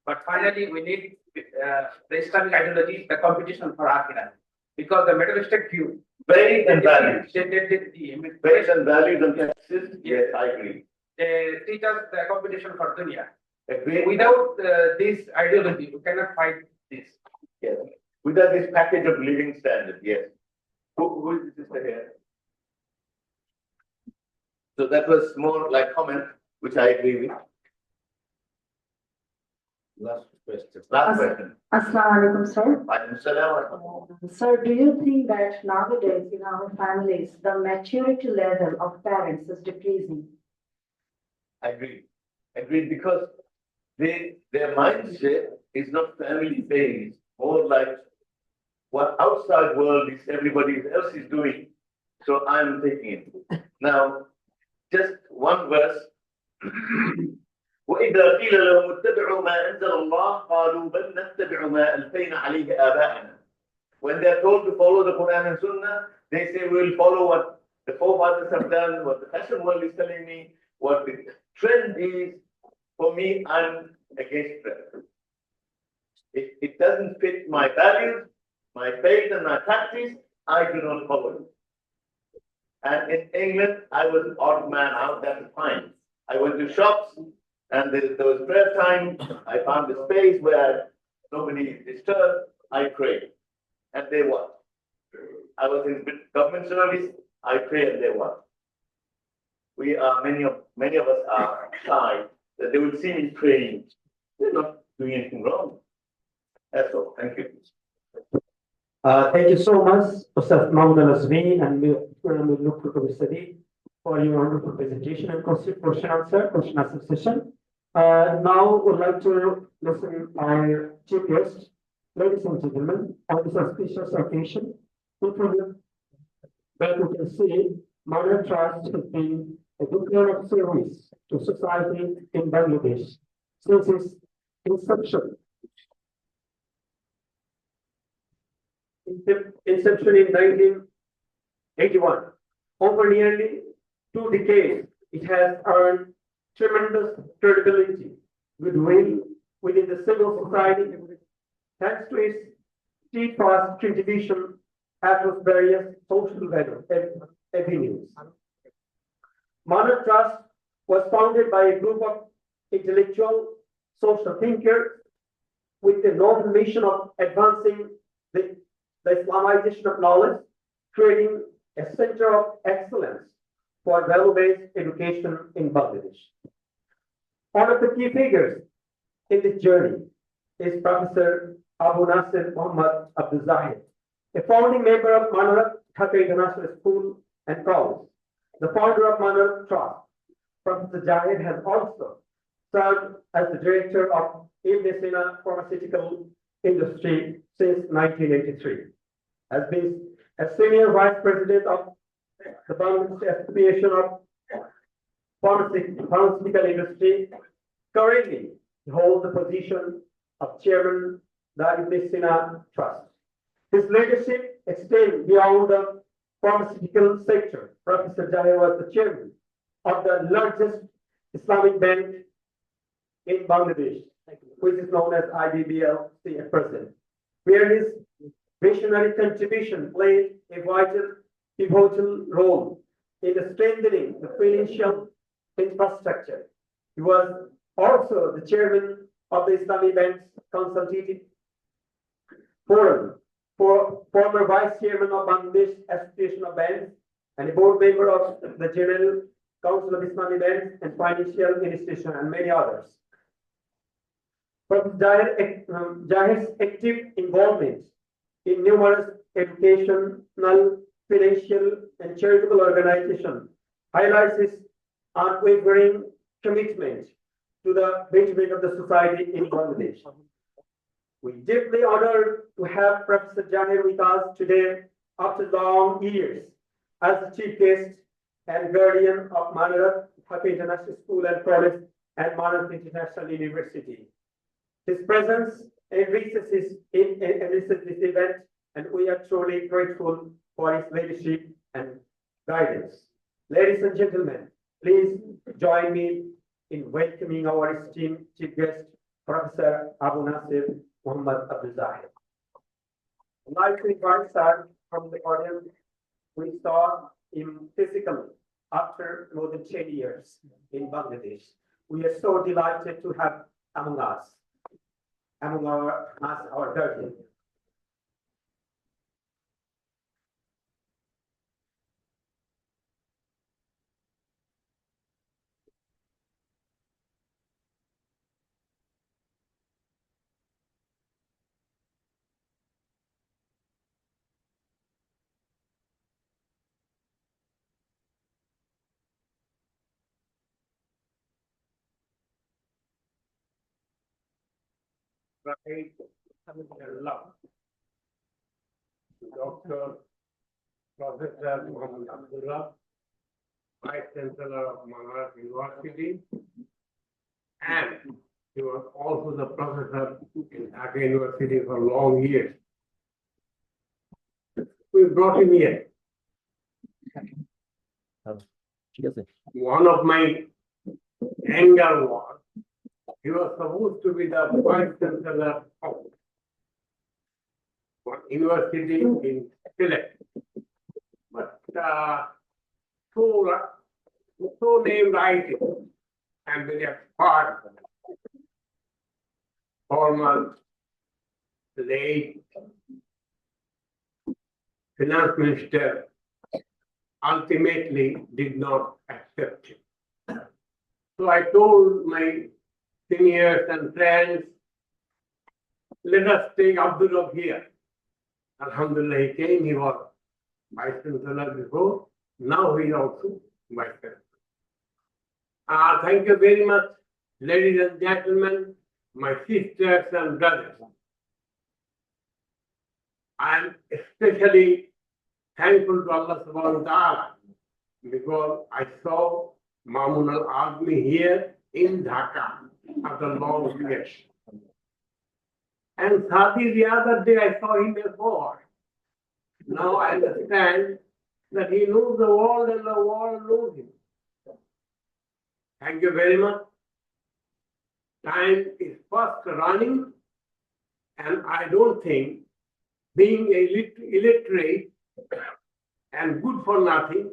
But finally, we need the Islamic ideology, the competition for Akhirah. Because the materialistic view, Values and values. Values and values and practices, yes, I agree. They teach us the competition for dunya. Agree. Without this ideology, we cannot fight this. Yes. Without this package of living standard, yes. Who is this here? So that was more like comment, which I agree with. Last question. Last question. Assalamu alaikum, sir. Alaikum salam wa rahmatullah. Sir, do you think that nowadays in our families, the maturity level of parents is decreasing? I agree. Agreed, because their mindset is not family based, more like what outside world is everybody else is doing. So I'm taking it. Now, just one verse. وإذا قيل لهم اتبعوا ما أنزل الله قالوا بل نتبع ما ألفينا عليه آباءنا. When they're told to follow the Quran and Sunnah, they say we will follow what the forefathers have done, what the fashion world is telling me, what the trend is. For me, I'm against trend. It doesn't fit my values, my faith and my practice, I do not follow it. And in England, I was an odd man out, that's fine. I went to shops, and there was prayer time. I found a space where nobody disturbed. I prayed, and they watched. I was in government service. I prayed, and they watched. Many of us are shy that they will see me praying. They're not doing anything wrong. That's all. Thank you. Thank you so much, Ustaz Mahmoud Al-Azmi and Mr. Sadiq, for your wonderful presentation and question answer session. Now we'd like to listen our chief guest, ladies and gentlemen, on this auspicious occasion. That we can see Manarat Trust has been a beacon of service to society in Bangladesh since its inception. Inception in 1981. Over nearly 2 decades, it has earned tremendous credibility, goodwill within the civil society, thanks to its steadfast contribution across various social avenues. Manarat Trust was founded by a group of intellectual social thinkers with the noble mission of advancing the Islamization of knowledge, creating a center of excellence for value-based education in Bangladesh. One of the key figures in this journey is Professor Abu Nasir Muhammad Abdul Zahid, a founding member of Manarat Dhaka International School and College, the founder of Manarat Trust. Professor Zahid has also served as the director of Ibn Sina pharmaceutical industry since 1983, has been a senior vice president of the Bangladesh Association of Pharmaceutical Industry. Currently, he holds the position of chairman of the Ibn Sina Trust. His leadership extends beyond the pharmaceutical sector. Professor Zahid was the chairman of the largest Islamic bank in Bangladesh, which is known as IBBLC at present, where his visionary contribution played a pivotal role in strengthening the financial infrastructure. He was also the chairman of the Islamic Bank's Consultative Forum, former Vice Chairman of Bangladesh Association of Banks and a board member of the General Council of Islamic Banks and Financial Institutions and many others. Professor Jahir's active involvement in numerous educational, financial, and charitable organizations highlights his unwavering commitment to the betterment of the society in Bangladesh. We are deeply honored to have Professor Jahir with us today after long years as the chief guest and guardian of Manarat, Dhaka International School and College and Manarat International University. His presence enriches this event, and we are truly grateful for his leadership and guidance. Ladies and gentlemen, please join me in welcoming our esteemed chief guest, Professor Abu Nasir Muhammad Abdul Zahir. I'd like to invite sir from the audience. We saw him physically after more than 10 years in Bangladesh. We are so delighted to have among us, our guardian. Right, Dr. Professor Muhammad Abdullah, Vice Chancellor of Manarat University, and he was also the professor in Dhaka University for long years. We brought him here. One of my anger was he was supposed to be the Vice Chancellor of one university in Sylhet, but so name writing and very expert, former late finance minister ultimately did not accept him. So I told my seniors and friends, let us take Abdullah here. Alhamdulillah, he came, he was Vice Chancellor before, now he is also Vice Chancellor. Thank you very much, ladies and gentlemen, my sisters and brothers. I am especially thankful to Allah subhanahu wa ta'ala because I saw Mamun al-Azmi here in Dhaka after long years. And Sati, the other day I saw him before. Now I understand that he knows the world and the world knows him. Thank you very much. Time is fast running, and I don't think being illiterate and good for nothing,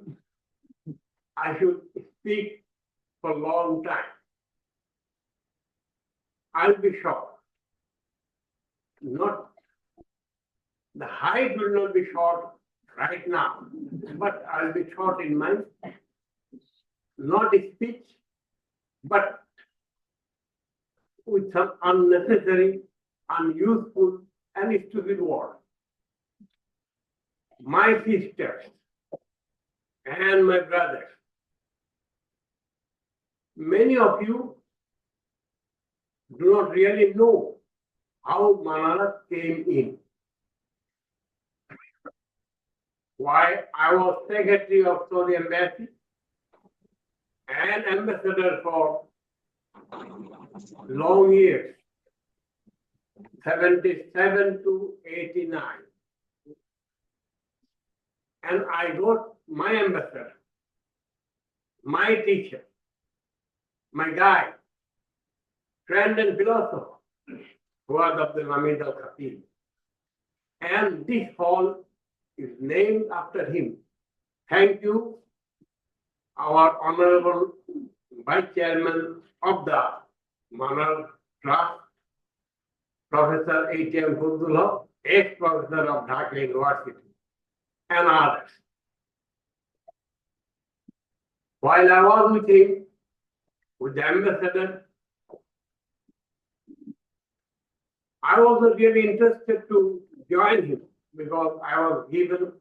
I should speak for a long time. I'll be short. Not the height will not be short right now, but I'll be short in my not speech, but with some unnecessary, unuseful, and stupid words. My sisters and my brothers, many of you do not really know how Manarat came in. Why I was Secretary of Saudi Embassy and Ambassador for long years, 77 to 89. And I got my ambassador, my teacher, my guide, friend and philosopher, was Abdul Hamid al-Khatib. And this hall is named after him. Thank you, our Honorable Vice Chairman of the Manarat Trust, Professor A.T.M. Fazlullah, ex-professor of Dhaka University, and others. While I was with him, with the ambassador, I was not really interested to join him because I was given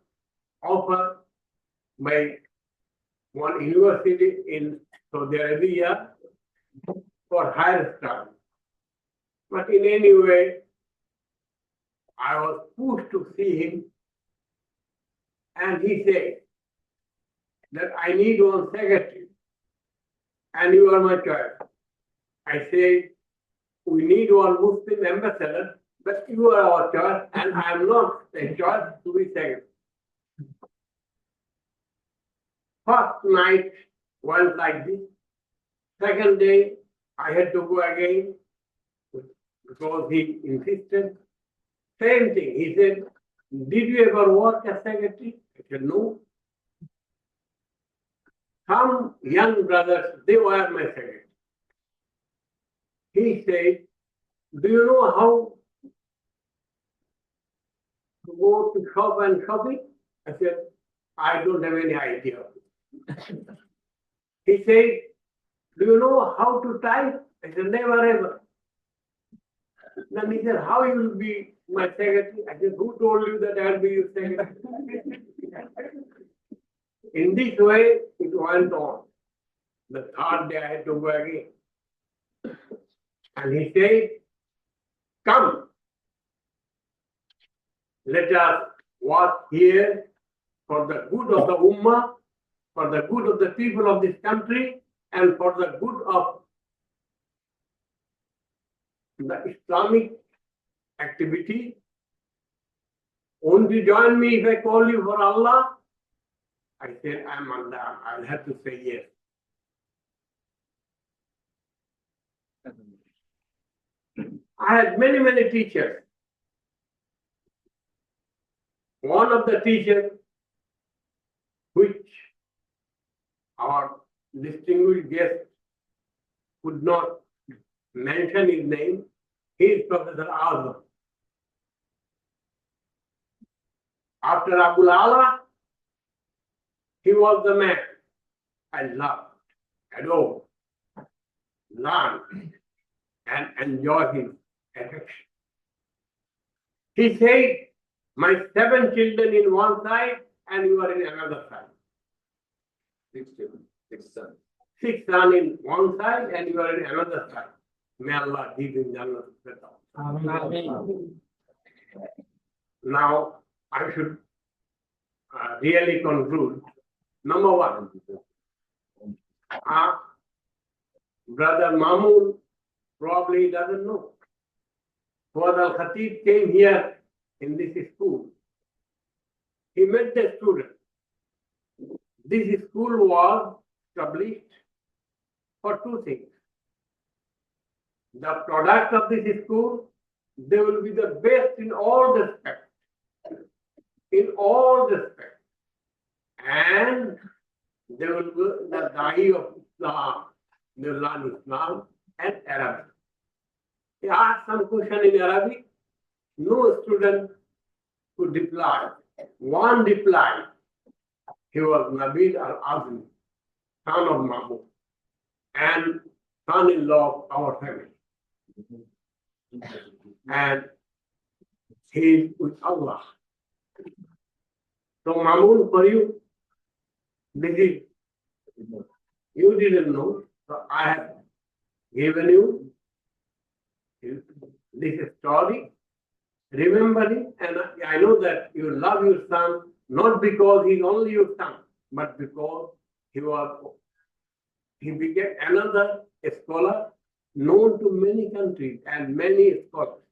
offer by one university in Saudi Arabia for higher study. But in any way, I was pushed to see him, and he said that I need one secretary, and you are my choice. I said, we need one Muslim ambassador, but you are our choice, and I am not a choice to be secretary. First night went like this. Second day, I had to go again because he insisted. Same thing. He said, did you ever work as secretary? I said, no. Some young brothers, they were my secretary. He said, do you know how to go to shop and shopping? I said, I don't have any idea. He said, do you know how to type? I said, never ever. Then he said, how you will be my secretary? I said, who told you that I will be your secretary? In this way, it went on. The third day I had to go again. And he said, come, let us work here for the good of the Ummah, for the good of the people of this country, and for the good of the Islamic activity. Won't you join me if I call you for Allah? I said, I'm Allah. I'll have to say yes. I had many, many teachers. One of the teachers, which our distinguished guest could not mention his name, he is Professor Azam. After Abul Ala, he was the man I loved, adored, learned, and enjoyed his affection. He said, my 7 children in one side and you are in another side. 6 children, 6 sons. 6 sons in one side and you are in another side. May Allah give him Jannah. Now, I should really conclude. Number 1, Brother Mamoon probably doesn't know. Fuad al-Khatib came here in this school. He met the student. This school was established for 2 things. The product of this school, they will be the best in all respects. In all respects. And they will be the Da'i of Islam. They will learn Islam and Arabic. He asked some question in Arabic. No student could reply. One replied. He was Nabil al-Azmi, son of Mahmud, and son-in-law of our family. And he is with Allah. So Mamoon, for you, this is, you didn't know, so I have given you this story. Remember it, and I know that you love your son, not because he's only your son, but because he became another scholar known to many countries and many scholars.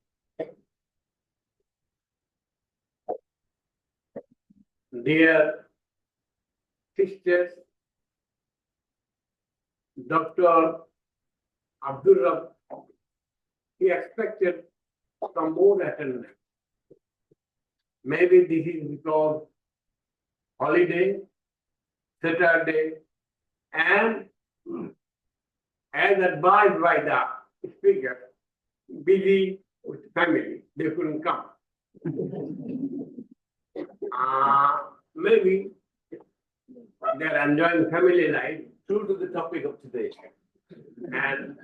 Dear sisters, Dr. Abdul Rabb, he expected some more attendance. Maybe this is because holiday, Saturday, and as advised by the speaker, busy with family, they couldn't come. Maybe they're enjoying family life, true to the topic of today. And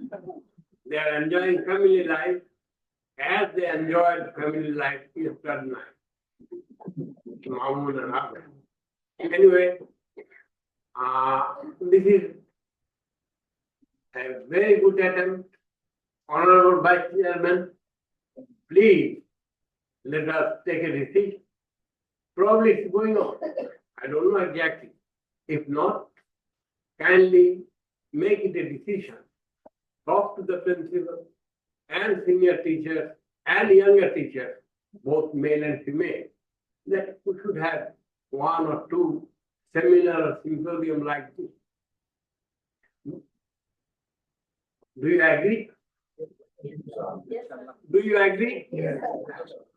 they're enjoying family life as they enjoyed family life in third night. Mamun and Abba. Anyway, this is a very good attempt. Honorable Vice Chairman, please let us take a decision. Probably it's going on. I don't know exactly. If not, kindly make it a decision. Talk to the principal and senior teachers and younger teachers, both male and female, that we should have one or two seminar or symposium like this. Do you agree? Do you agree? Yes.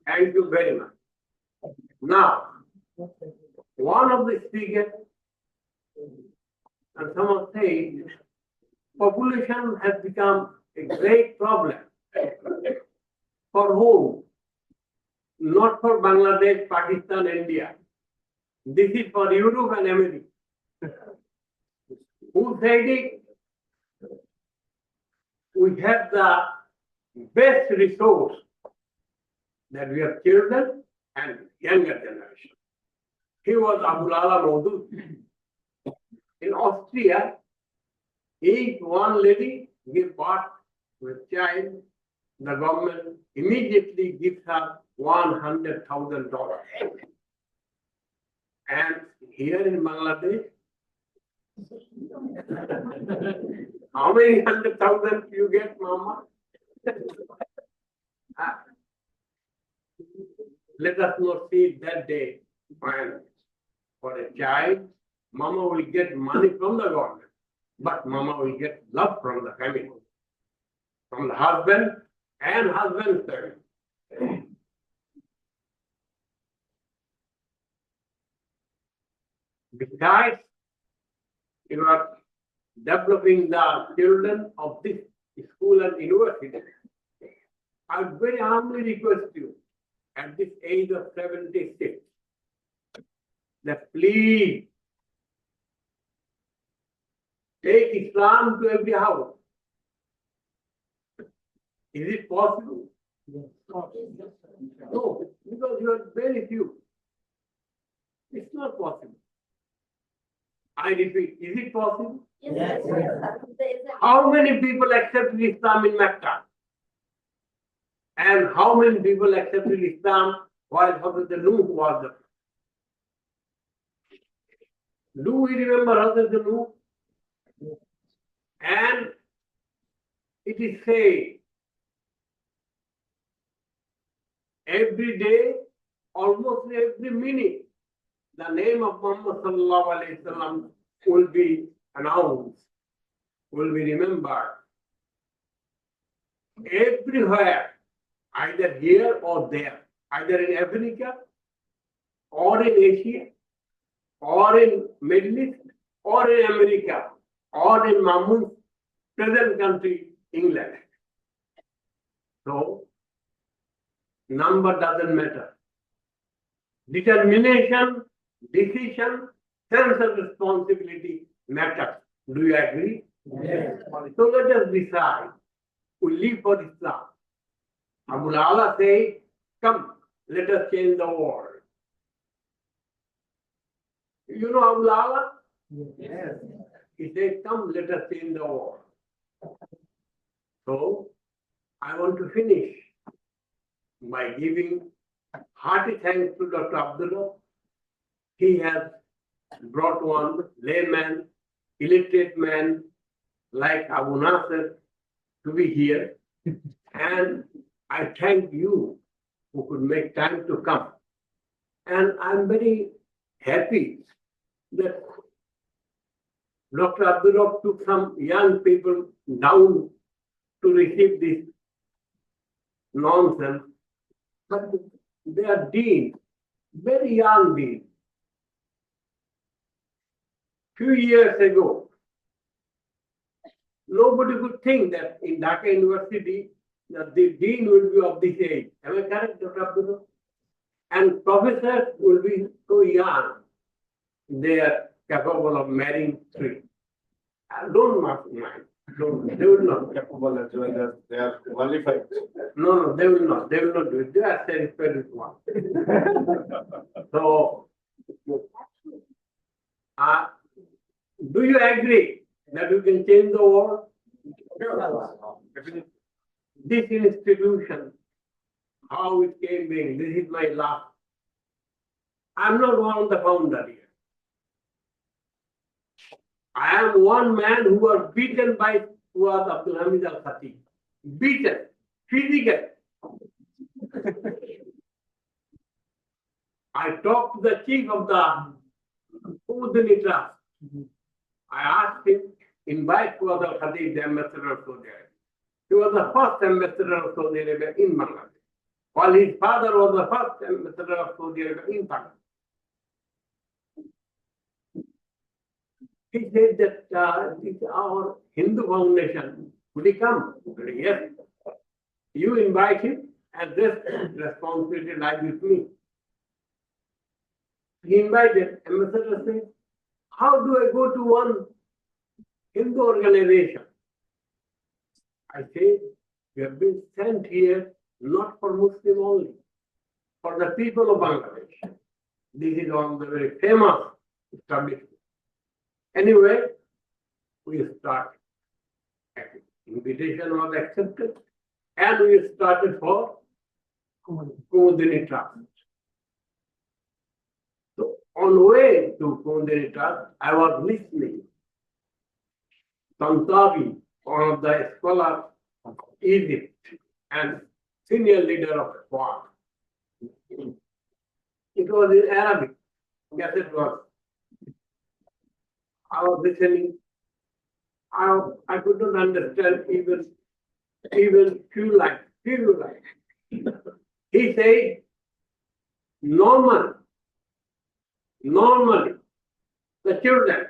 Thank you very much. Now, one of the speakers, and someone said, population has become a great problem. For whom? Not for Bangladesh, Pakistan, India. This is for Europe and America. Who said it? We have the best resource that we have children and younger generation. He was Abul Ala Maudud. In Austria, if one lady gives birth to a child, the government immediately gives her $100,000. And here in Bangladesh, how many 100,000 you get, Mama? Let us not see that day when for a child, Mama will get money from the government, but Mama will get love from the family, from the husband and husband's family. Besides, you are developing the children of this school and university. I very humbly request you at this age of 76 that please take Islam to every house. Is it possible? No, because you are very few. It's not possible. I repeat, is it possible? Yes. How many people accepted Islam in Mecca? And how many people accepted Islam while Hazrat Nuh was there? Do we remember Hazrat Nuh? And it is said, every day, almost every minute, the name of Muhammad sallallahu alaihi wasallam will be announced, will be remembered. Everywhere, either here or there, either in Africa, or in Asia, or in Middle East, or in America, or in Mahmoud's present country, England. So, number doesn't matter. Determination, decision, sense of responsibility matters. Do you agree? Yes. So let us decide. We live for Islam. Abul Ala said, come, let us change the world. You know Abul Ala? Yes. He said, come, let us change the world. So, I want to finish by giving hearty thanks to Dr. Abdullah. He has brought one layman, illiterate man like Abu Nasser to be here. And I thank you who could make time to come. And I'm very happy that Dr. Abdullah took some young people down to receive this nonsense. But they are dean, very young dean. Few years ago, nobody could think that in Dhaka University, that the dean would be of this age. Am I correct, Dr. Abdullah? And professors will be so young, they are capable of marrying three. Don't mind. They will not. Capable as well as they are qualified. No, they will not. They will not do it. They are satisfied with one. So, do you agree that we can change the world? This institution, how it came in, this is my last. I'm not one of the founder here. I am one man who was beaten by Fuad Abdul Hamid Al Khatib. Beaten, physically. I talked to the chief of the Udani Trust. I asked him, invite Fuad Al Khatib, the ambassador of Saudi Arabia. He was the first ambassador of Saudi Arabia in Bangladesh, while his father was the first ambassador of Saudi Arabia in Bangladesh. He said that it's our Hindu foundation. Would he come? I said, yes. You invite him, and this responsibility lies with me. He invited. Ambassador said, how do I go to one Hindu organization? I said, you have been sent here not for Muslim only, for the people of Bangladesh. This is one of the very famous establishments. Anyway, we started. Invitation was accepted, and we started for Kumudini Trust. So, on way to Kumudini Trust, I was listening. Tantawi, one of the scholars of Egypt and senior leader of Quad. It was in Arabic. Yes, it was. I was listening. I could not understand even few lines. He said, normally, the children,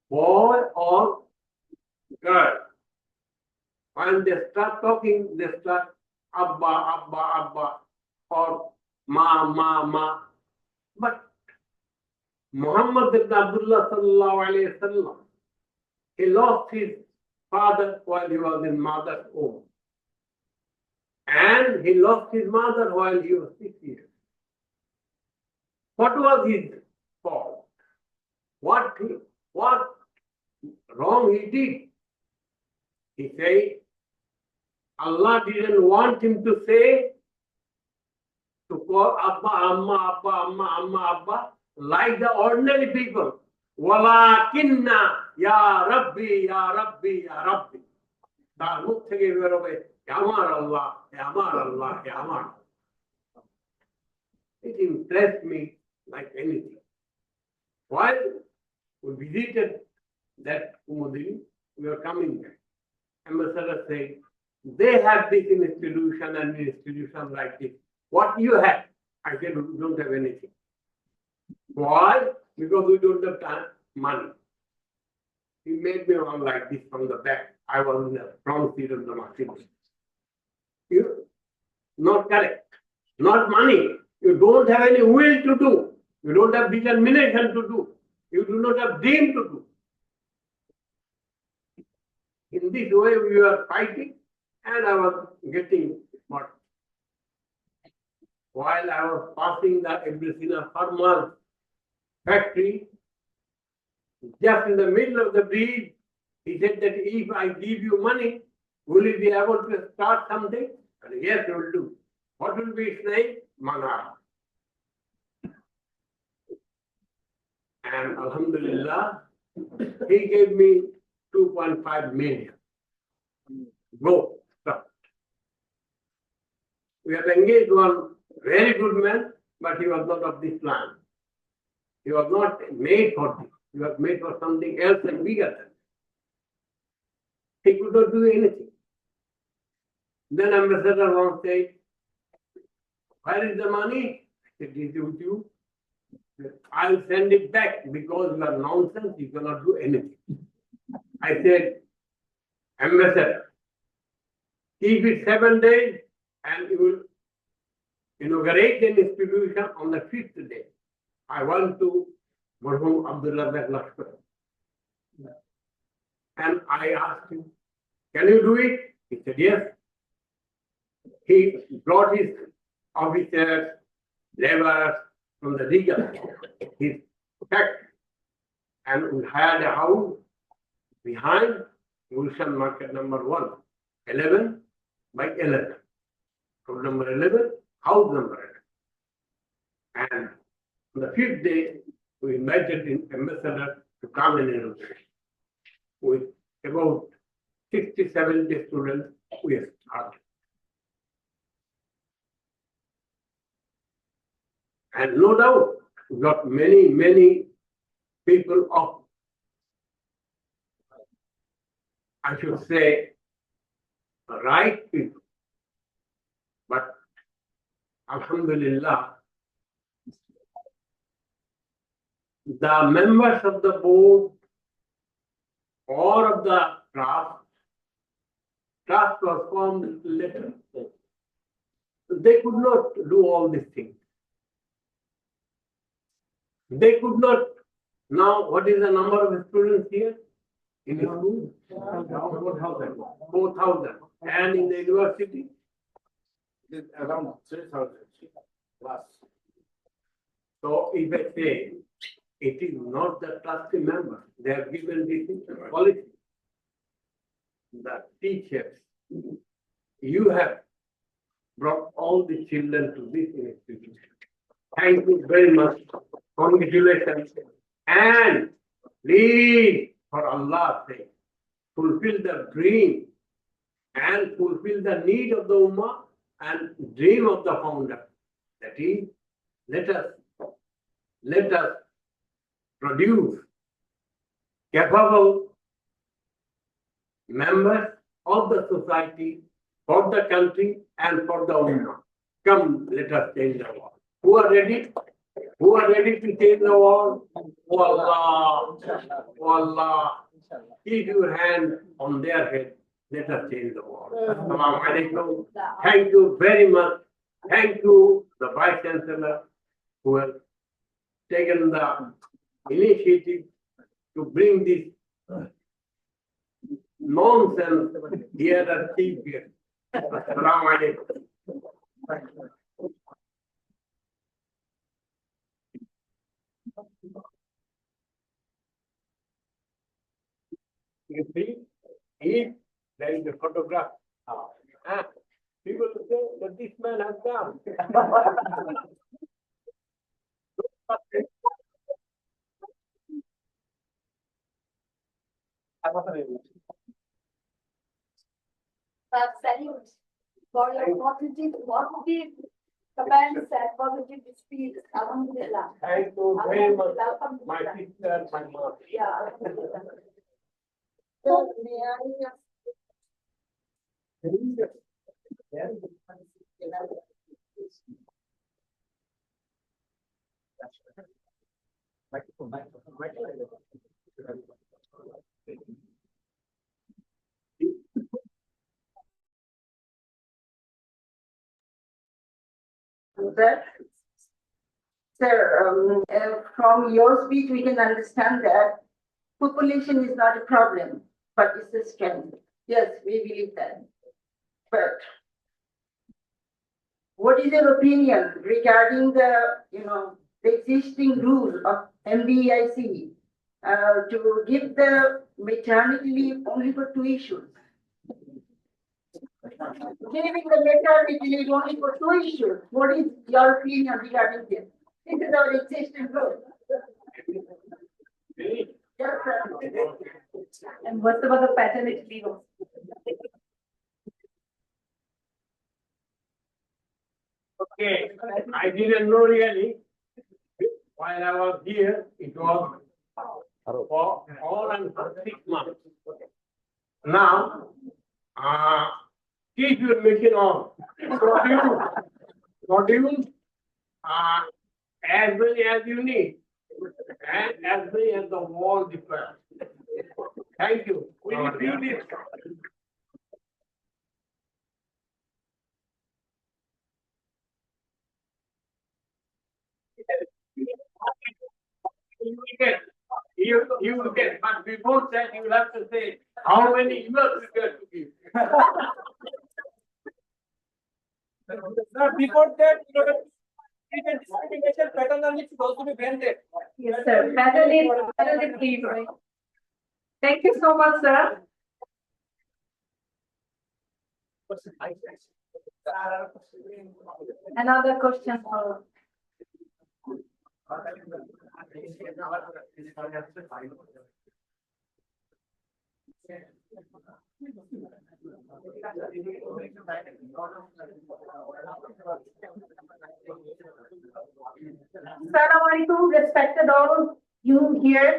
boy or girl, when they start talking, they start Abba, or Ma. But Muhammad ibn Abdullah sallallahu alayhi wasallam, he lost his father while he was in mother's womb. And he lost his mother while he was 6 years. What was his fault? What wrong he did? He said, Allah didn't want him to say, to call Abba, like the ordinary people. Walakinna ya Rabbi. তার মুখ থেকে বেরোবে আমার আল্লাহ. It impressed me like anything. While we visited that Kumudini, we were coming back. Ambassador said, they have this institution and institution like this. What you have? I said, we don't have anything. Why? Because we don't have time, money. He made me all like this from the back. I was in the front seat of the machine. Not correct. Not money. You don't have any will to do. You don't have determination to do. You do not have dream to do. In this way, we were fighting, and I was getting what? While I was passing the Abyssina Farmers factory, just in the middle of the bridge, he said that if I give you money, will you be able to start something? I said, yes, you will do. What will be its name? Manarat. And Alhamdulillah, he gave me 2.5 million. Go, start. We have engaged one very good man, but he was not of this land. He was not made for this. He was made for something else and bigger than that. He could not do anything. Then Ambassador once said, where is the money? I said, it is with you. I'll send it back because you are nonsense, you cannot do anything. I said, Ambassador, keep it 7 days and you will inaugurate an institution on the 5th day. I went to Marhum Abdullah Lakshman. And I asked him, can you do it? He said, yes. He brought his officers, laborers from the region. He packed and we had a house behind Gulshan Market number 1, 11 by 11. From number 11, house number 11. And on the 5th day, we invited an ambassador to come and inaugurate. With about 60, 70 students, we started. And no doubt, we got many people of, I should say, right people. But Alhamdulillah, the members of the board or of the trust was formed later. They could not do all these things. They could not. Now, what is the number of students here in the school? 4,000. 4,000. And in the university? Around 3,000 plus. So if I say, it is not the trustee members, they have given this policy. The teachers, you have brought all the children to this institution. Thank you very much. Congratulations. And please, for Allah's sake, fulfill the dream and fulfill the need of the Ummah and dream of the founder. That is, let us produce capable members of the society, for the country and for the Ummah. Come, let us change the world. Who are ready? Who are ready to change the world? Oh Allah, oh Allah, keep your hand on their head. Let us change the world. Assalamu alaikum. Thank you very much. Thank you, the Vice Chancellor, who has taken the initiative to bring this nonsense here at Chief here. Assalamu alaikum. You see, if there is a photograph, people will say that this man has done. Salute for your positive comments and positive speech. Alhamdulillah. Thank you very much, my sister, my mom. Yeah. So, may I Sir, from your speech, we can understand that population is not a problem, but it's a strength. Yes, we believe that. But what is your opinion regarding the, the existing rule of MDIC to give the maternity leave only for 2 issues? Giving the maternity leave only for 2 issues. What is your opinion regarding this? This is our existing rule. Yes, sir. And what about the paternity leave? Okay, I didn't know really. While I was here, it was for all and for 6 months. Now, keep your mission on. Produce as many as you need and as many as the world requires. Thank you. We will do this. You will get, but before that, you will have to say how many years you get to give. Sir, before that, discrimination pattern should also be branded. Yes, sir. Better please, right? Thank you so much, sir. Another question for. Assalamualaikum, respected all you here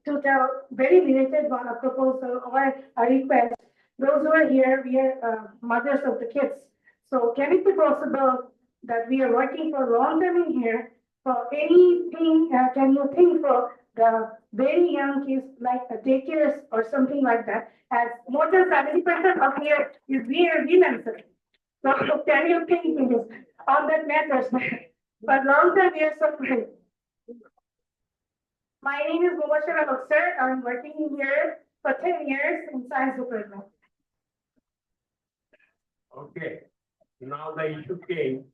to tell very related one a proposal or a request. Those who are here, we are mothers of the kids. So can it be possible that we are working for long term in here for anything? Can you think for the very young kids like daycares or something like that? As more than 70% of here is women. So can you think on that matters? But long term we are suffering. My name is Mubashara sir. I'm working here for 10 years in science department. Okay, now the issue came.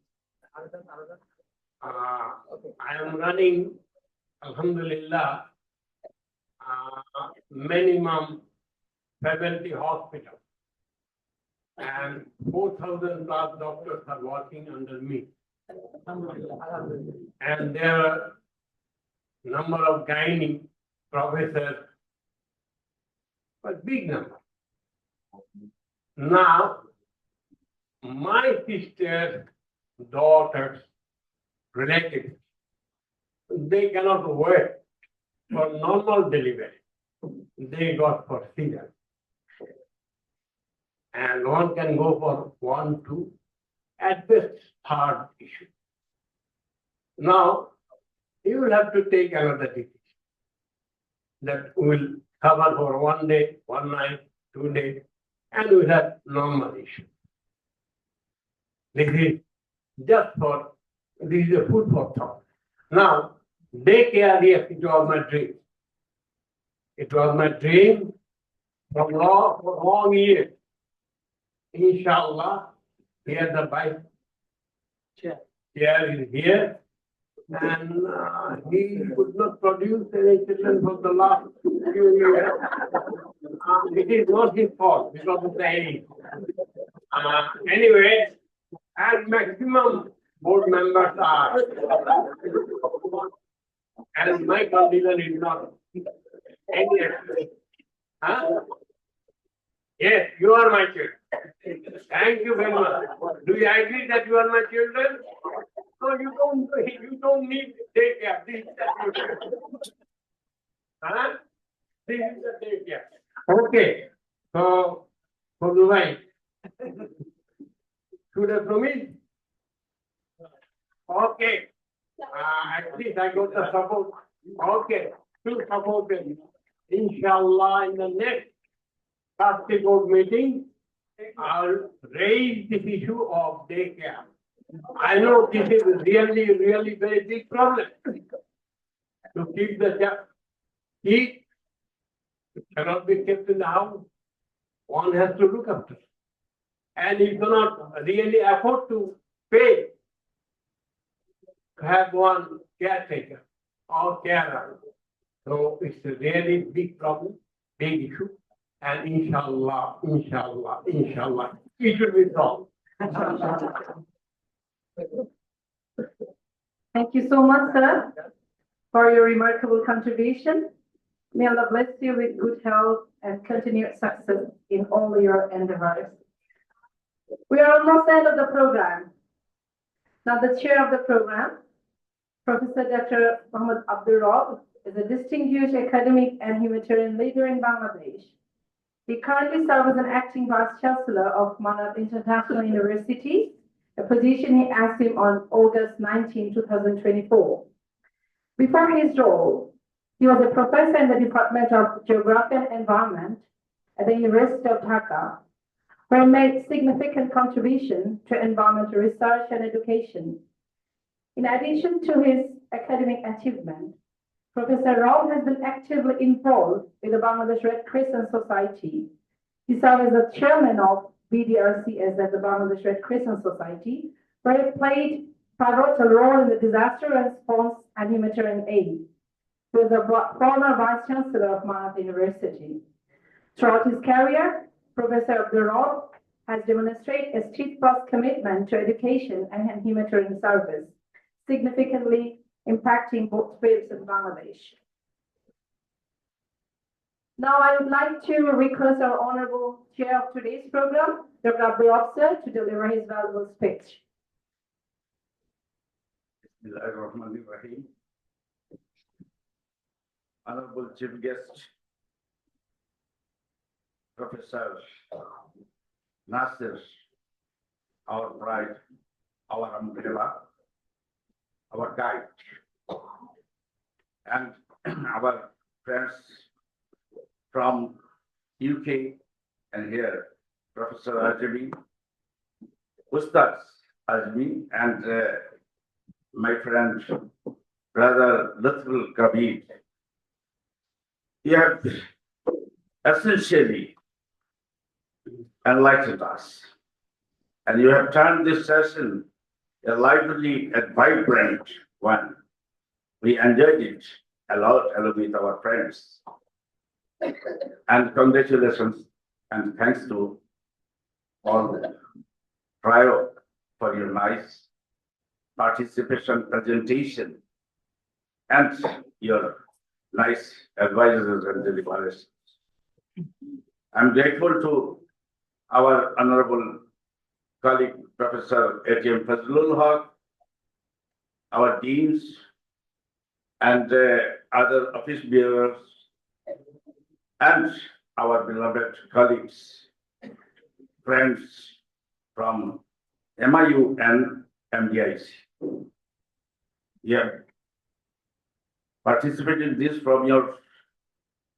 I am running, Alhamdulillah, minimum 70 hospitals. And 4,000 plus doctors are working under me. And there are number of gynae professors, but big number. Now, my sisters, daughters, relatives, they cannot wait for normal delivery. They got for cesarean. And one can go for 1, 2, at best third issue. Now, you will have to take another decision that will cover for 1 day, 1 night, 2 days, and we will have normal issue. This is just for, this is a food for thought. Now, daycare, yes, it was my dream. It was my dream for long years. Inshallah, here the vice chair is here, and he could not produce any children for the last few years. It is not his fault because of the age. Anyway, as maximum board members are, and my condition is not any explanation. Yes, you are my children. Thank you very much. Do you agree that you are my children? No, you don't need to take care. This is the This is the daycare. Okay. So, for the wife, should I promise? Okay. At least I got the support. Okay. To support them. Inshallah, in the next Trustee Board meeting, I'll raise this issue of daycare. I know this is really very big problem. To keep the child, he cannot be kept in the house. One has to look after. And he cannot really afford to pay to have one caretaker or carer. So it's a really big problem, big issue. And inshallah, it will be solved. Thank you so much, sir, for your remarkable contribution. May Allah bless you with good health and continued success in all your endeavors. We are almost end of the program. Now, the chair of the program, Professor Dr. Muhammad Abdul Rauf, is a distinguished academic and humanitarian leader in Bangladesh. He currently serves as an acting Vice Chancellor of Manarat International University, a position he assumed on August 19, 2024. Before his role, he was a professor in the Department of Geography and Environment at the University of Dhaka, where he made significant contribution to environmental research and education. In addition to his academic achievement, Professor Rao has been actively involved with the Bangladesh Red Crescent Society. He served as the chairman of BDRCS, as the Bangladesh Red Crescent Society, where he played pivotal role in the disaster response and humanitarian aid. He was the former Vice Chancellor of Manarat University. Throughout his career, Professor Abdul has demonstrated a steadfast commitment to education and humanitarian service, significantly impacting both fields in Bangladesh. Now I would like to request our Honorable Chair of today's program, Dr. Abdul Afsar, to deliver his valuable speech. Bismillahirrahmanirrahim. Honorable Chief Guest, Professor Nasir, our pride, our umbrella, our guide, and our friends from UK and here, Professor Ajami, Ustad Ajmi, and my friend, Brother Lutful Kabir. You have essentially enlightened us, and you have turned this session a lively and vibrant one. We enjoyed it a lot along with our friends. And congratulations and thanks to all prior for your nice participation, presentation, and your nice advices and deliberations. I'm grateful to our honorable colleague, Professor A.T.M. Fazlul Haq, our deans, and other office bearers, and our beloved colleagues, friends from MIU and MDIC. Yeah. Participating in this from your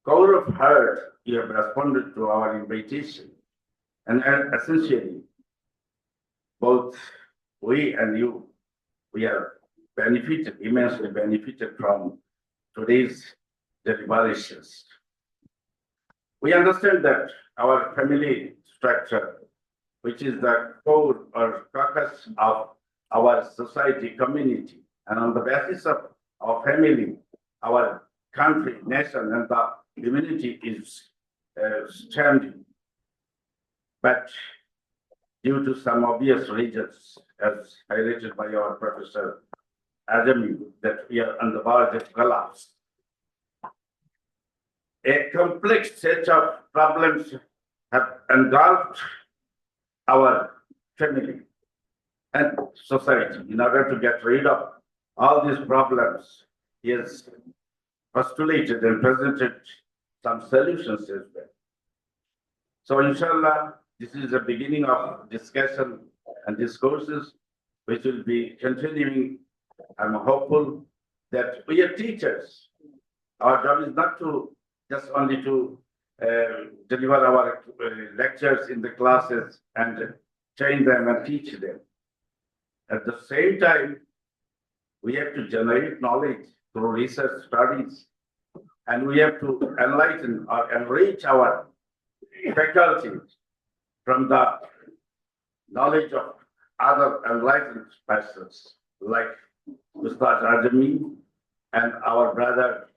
core of heart, you have responded to our invitation. And essentially, both we and you, we have benefited, immensely benefited from today's deliberations. We understand that our family structure, which is the core or caucus of our society, community, and on the basis of our family, our country, nation, and the community is standing. But due to some obvious reasons, as highlighted by our Professor Adami, that we are on the verge of collapse. A complex set of problems have engulfed our family and society. In order to get rid of all these problems, he has postulated and presented some solutions as well. So inshallah, this is the beginning of discussion and discourses, which will be continuing. I'm hopeful that we are teachers. Our job is not to just only to deliver our lectures in the classes and train them and teach them. At the same time, we have to generate knowledge through research studies, and we have to enlighten or enrich our faculties from the knowledge of other enlightened persons like Ustad Ajami and our brother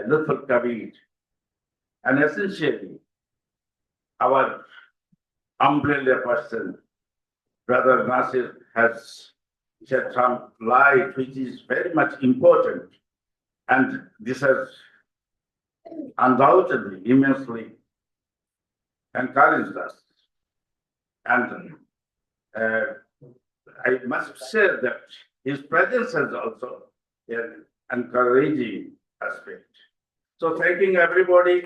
Lutful Kabir. And essentially, our umbrella person, Brother Nasir, has shed some light, which is very much important. And this has undoubtedly, immensely encouraged us. And I must say that his presence has also an encouraging aspect. So thanking everybody,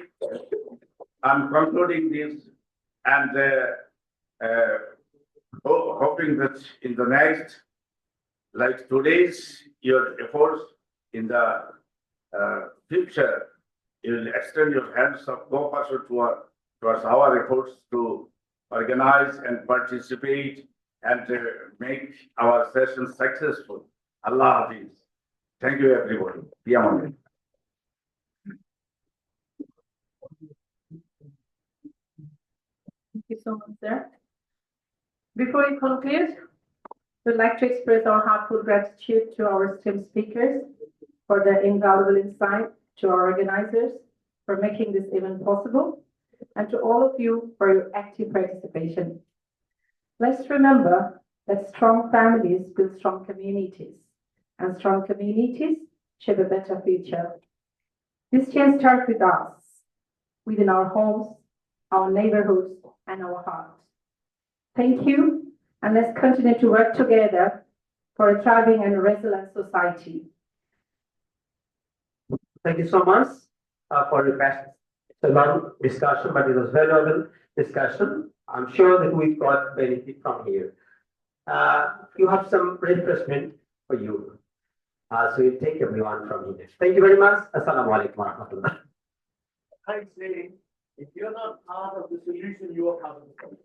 I'm concluding this and hoping that in the next, like today's, your efforts in the future, you will extend your hands of cooperation towards our efforts to organize and participate and make our sessions successful. Allah Hafiz. Thank you, everybody. Be among you. you so much, sir. Before we conclude, we'd like to express our heartfelt gratitude to our esteemed speakers for their invaluable insight, to our organizers for making this event possible, and to all of you for your active participation. Let's remember that strong families build strong communities, and strong communities shape a better future. This change starts with us, within our homes, our neighborhoods, and our hearts. Thank you, and let's continue to work together for a thriving and resilient society. Thank you so much for your passion. It's a long discussion, but it was valuable discussion. I'm sure that we've got benefit from here. You have some refreshment for you. So we'll take everyone from here. Thank you very much. Assalamu alaikum wa rahmatullah. I say, if you're not part of the solution, you are part of the problem.